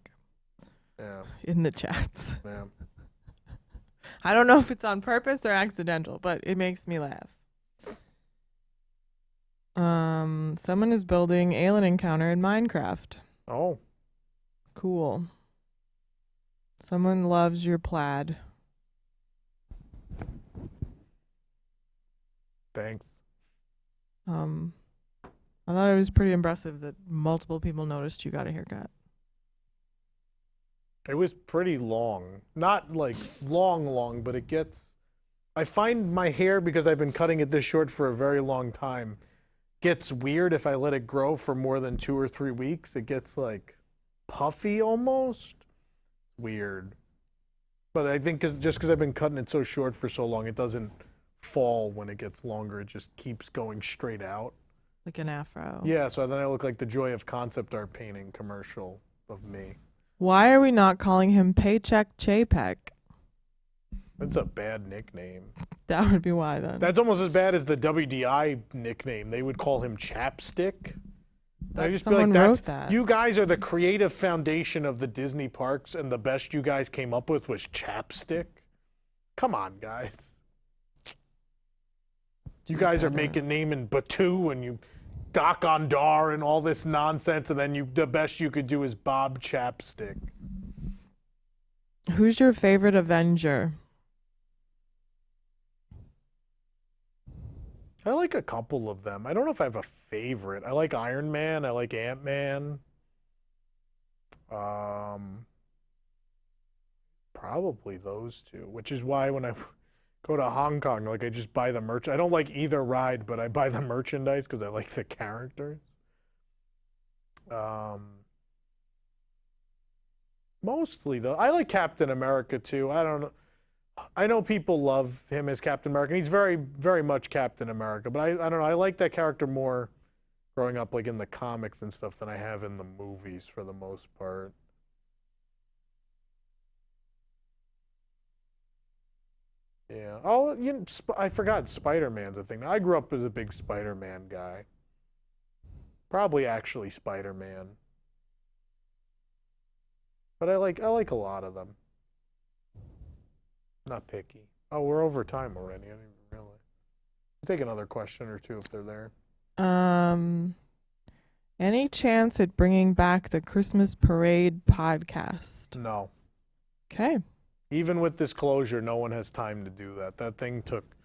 Yeah, in the chats. yeah. I don't know if it's on purpose or accidental, but it makes me laugh. Someone is building Alien Encounter in Minecraft. Oh, Cool. Someone loves your plaid. thanks. I thought it was pretty impressive that multiple people noticed you got a haircut. It was pretty long. Not like long, but it gets... I find my hair, because I've been cutting it this short for a very long time, gets weird if I let it grow for more than 2 or 3 weeks. It gets like puffy almost. Weird. But I think just because I've been cutting it so short for so long, it doesn't fall when it gets longer. It just keeps going straight out. Like an afro. Yeah, so then I look like the Joy of Concept Art painting commercial of me. Why are we not calling him Paycheck Chapek? That's a bad nickname. That would be why then. That's almost as bad as the WDI nickname. They would call him Chapstick. I just feel like Someone wrote that. You guys are the creative foundation of the Disney parks, and the best you guys came up with was Chapstick. Come on, guys. You guys are naming Batu and you Doc Ondar and all this nonsense, and then the best you could do is Bob Chapstick. Who's your favorite Avenger? I like a couple of them. I don't know if I have a favorite. I like Iron Man. I like Ant-Man. Probably those two, which is why when I go to Hong Kong, like I just buy the merch. I don't like either ride, but I buy the merchandise because I like the characters. Mostly though, I like Captain America too. I don't know. I know people love him as Captain America. And he's very, very much Captain America, but I don't know. I like that character more growing up, like in the comics and stuff, than I have in the movies for the most part. Yeah. Oh, I forgot Spider-Man's a thing. I grew up as a big Spider-Man guy. Probably actually Spider-Man. But I like a lot of them. Not picky. Oh, we're over time already. I didn't even realize. I'll take another question or two if they're there. Any chance at bringing back the Christmas Parade podcast? No. Okay. Even with this closure, no one has time to do that. That thing took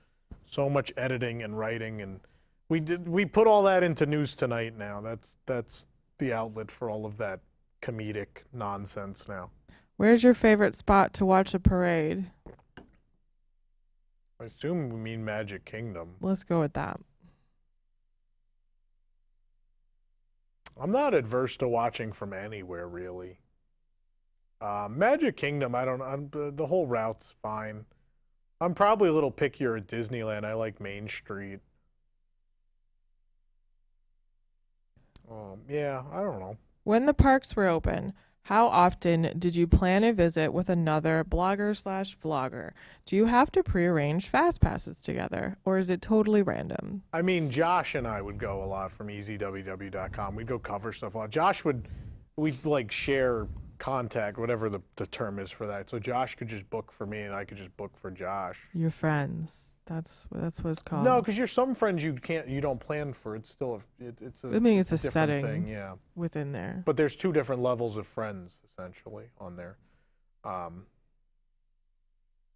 so much editing and writing, and we put all that into News Tonight now. That's the outlet for all of that comedic nonsense now. Where's your favorite spot to watch a parade? I assume we mean Magic Kingdom. Let's go with that. I'm not adverse to watching from anywhere, really. Magic Kingdom, the whole route's fine. I'm probably a little pickier at Disneyland. I like Main Street. Yeah, I don't know. When the parks were open, how often did you plan a visit with another blogger/vlogger? Do you have to prearrange fast passes together, or is it totally random? I mean, Josh and I would go a lot from easywww.com. We'd go cover stuff a lot. We'd like share contact, whatever the term is for that. So Josh could just book for me and I could just book for Josh. Your friends. That's what it's called. No, because you're some friends you don't plan for. It's still it's a it's a different setting thing, yeah. within there. But there's 2 different levels of friends essentially on there.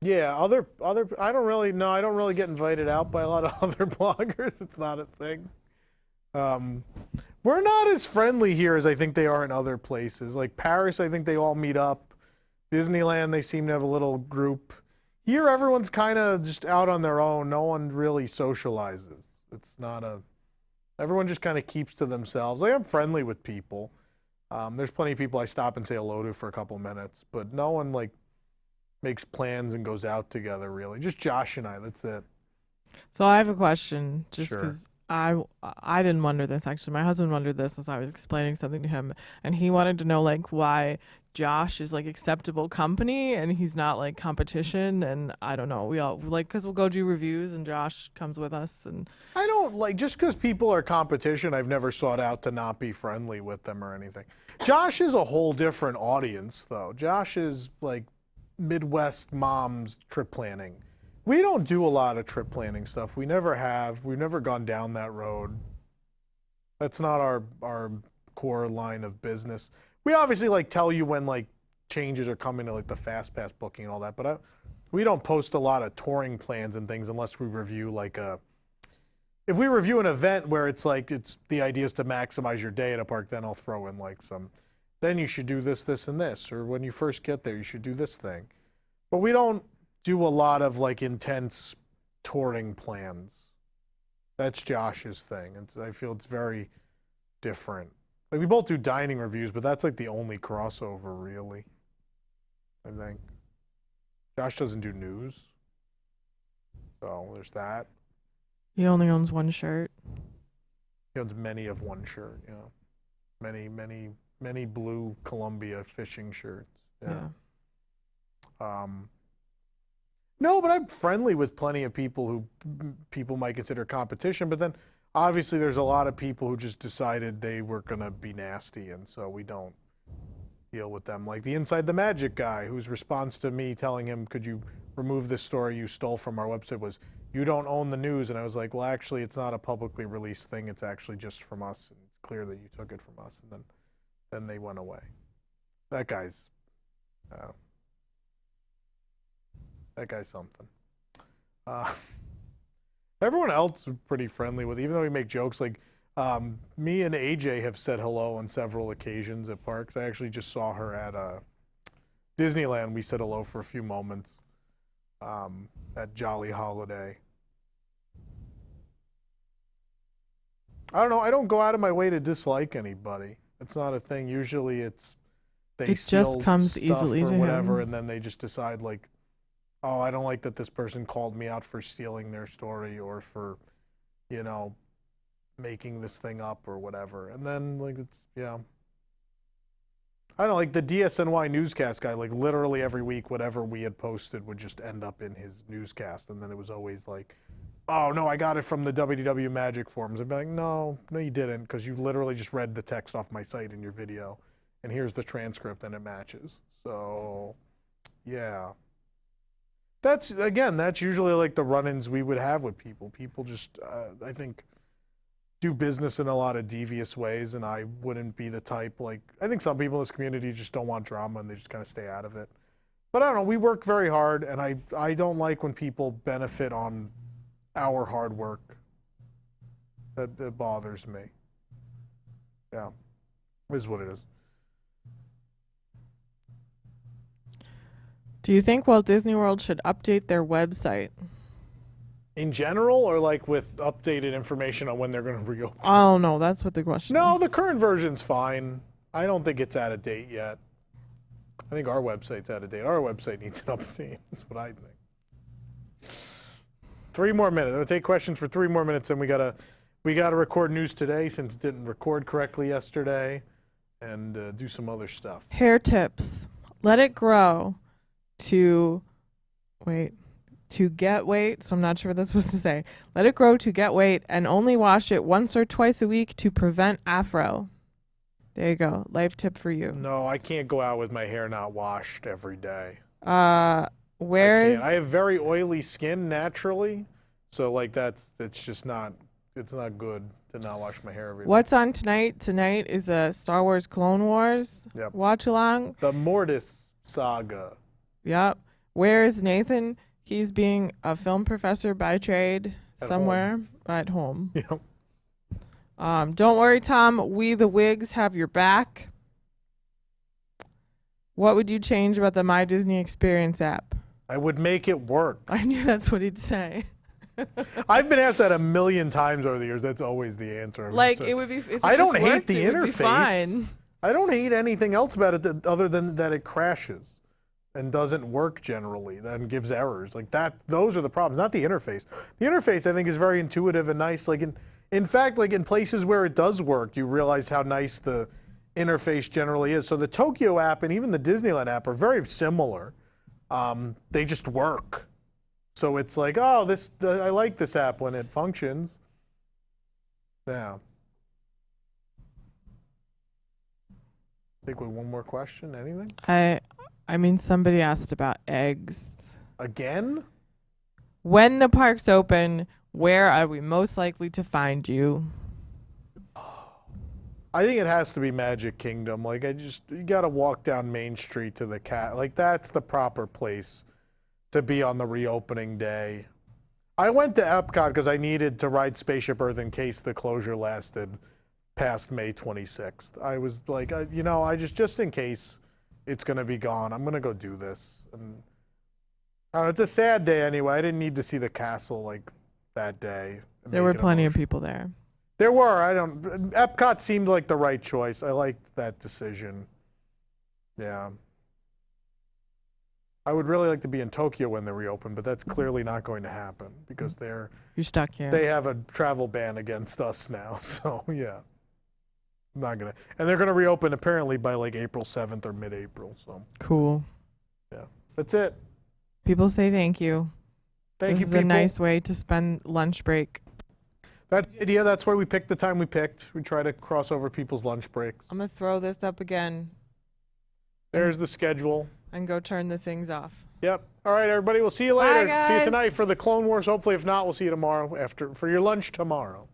Yeah, other I don't really get invited out by a lot of other bloggers. It's not a thing. We're not as friendly here as I think they are in other places. Like Paris, I think they all meet up. Disneyland, they seem to have a little group. Here, everyone's kind of just out on their own. No one really socializes. It's not everyone just kind of keeps to themselves. Like, I'm friendly with people. There's plenty of people I stop and say hello to for a couple minutes, but no one like makes plans and goes out together really. Just Josh and I, that's it. So I have a question, just Sure. because I didn't wonder this actually. My husband wondered this as I was explaining something to him, and he wanted to know like why Josh is like acceptable company and he's not like competition. And I don't know. We all like because we'll go do reviews and Josh comes with us. And I don't like just because people are competition. I've never sought out to not be friendly with them or anything. Josh is a whole different audience though. Josh is like Midwest moms trip planning. We don't do a lot of trip planning stuff. We never have. We've never gone down that road. That's not our core line of business. We obviously like tell you when like changes are coming to like the fast pass booking and all that, but we don't post a lot of touring plans and things unless we review like if we review an event where it's like the idea is to maximize your day at a park, then I'll throw in like then you should do this, this, and this, or when you first get there, you should do this thing. But we don't do a lot of like intense touring plans. That's Josh's thing. I feel it's very different. Like we both do dining reviews, but that's like the only crossover really, I think. Josh doesn't do news. So there's that. he only owns one shirt. He owns many of one shirt, you know. Many blue Columbia fishing shirts. Yeah. No, but I'm friendly with plenty of people who people might consider competition, but then obviously there's a lot of people who just decided they were going to be nasty, and so we don't deal with them. Like the Inside the Magic guy, whose response to me telling him, could you remove this story you stole from our website, was, you don't own the news. And I was like, well, actually, it's not a publicly released thing. It's actually just from us, and it's clear that you took it from us. And then they went away. That guy's something. Everyone else is pretty friendly with, even though we make jokes. Like me and AJ have said hello on several occasions at parks. I actually just saw her at Disneyland. We said hello for a few moments at Jolly Holiday. I don't know. I don't go out of my way to dislike anybody. It's not a thing. Usually it's they just comes stuff easily or to whatever, him. and then they just decide like, oh, I don't like that this person called me out for stealing their story or for, you know, making this thing up or whatever. And then like it's I don't know, like the DSNY newscast guy, like literally every week whatever we had posted would just end up in his newscast, and then it was always like, oh no, I got it from the WDW Magic forums. I'd be like, no you didn't, because you literally just read the text off my site in your video, and here's the transcript and it matches. So yeah, that's usually like the run-ins we would have with people. People just I think do business in a lot of devious ways, and I wouldn't be the type. Like, I think some people in this community just don't want drama and they just kind of stay out of it. But I don't know, we work very hard, and I don't like when people benefit on our hard work. That bothers me. Yeah, is what it is. Do you think Walt Disney World should update their website? In general, or like with updated information on when they're going to reopen? Oh no, that's what the question No, is. the current version's fine. I don't think it's out of date yet. I think our website's out of date. Our website needs an update. That's what I think. 3 more minutes. I'm gonna take questions for 3 more minutes, and we gotta record news today since it didn't record correctly yesterday, and do some other stuff. Hair tips. Let it grow to get weight. So I'm not sure what that's supposed to say. Let it grow to get weight and only wash it once or twice a week to prevent afro. There you go. Life tip for you. No, I can't go out with my hair not washed every day. I have very oily skin naturally, so like it's not good to not wash my hair every day. What's on tonight? Tonight is a Star Wars Clone Wars Yep. watch along. The Mortis saga. Yep. Where is Nathan? He's being a film professor by trade somewhere at home. Yep. Don't worry, Tom. We the Wigs have your back. What would you change about the My Disney Experience app? I would make it work. I knew that's what he'd say. I've been asked that a million times over the years. That's always the answer. Like, it would be. If it I don't just hate worked, the it would be interface. fine. I don't hate anything else about it other than that it crashes and doesn't work generally, then gives errors. Like that, those are the problems, not the interface. The interface, I think, is very intuitive and nice. Like in fact, like in places where it does work, you realize how nice the interface generally is. So the Tokyo app and even the Disneyland app are very similar. They just work. So it's like, oh, I like this app when it functions. Yeah. I think we have one more question. Anything? I mean, somebody asked about eggs. Again? When the parks open, where are we most likely to find you? I think it has to be Magic Kingdom. Like, you got to walk down Main Street to the cat. Like, that's the proper place to be on the reopening day. I went to Epcot because I needed to ride Spaceship Earth in case the closure lasted past May 26th. I was like, I just in case it's going to be gone, I'm going to go do this. And it's a sad day anyway. I didn't need to see the castle like that day. There were plenty of people there. There were. Epcot seemed like the right choice. I liked that decision. Yeah. I would really like to be in Tokyo when they reopen, but that's clearly not going to happen because You're stuck here. They have a travel ban against us now. So yeah. I'm not gonna. And they're gonna reopen apparently by like April 7th or mid-April. So cool. Yeah. That's it. People say thank you. Thank you, This is people. a nice way to spend lunch break. That's the idea. That's why we picked the time we picked. We try to cross over people's lunch breaks. I'm going to throw this up again. There's the schedule. And go turn the things off. Yep. All right, everybody. We'll see you later. Bye, See you guys. tonight for the Clone Wars. Hopefully, if not, we'll see you tomorrow for your lunch tomorrow.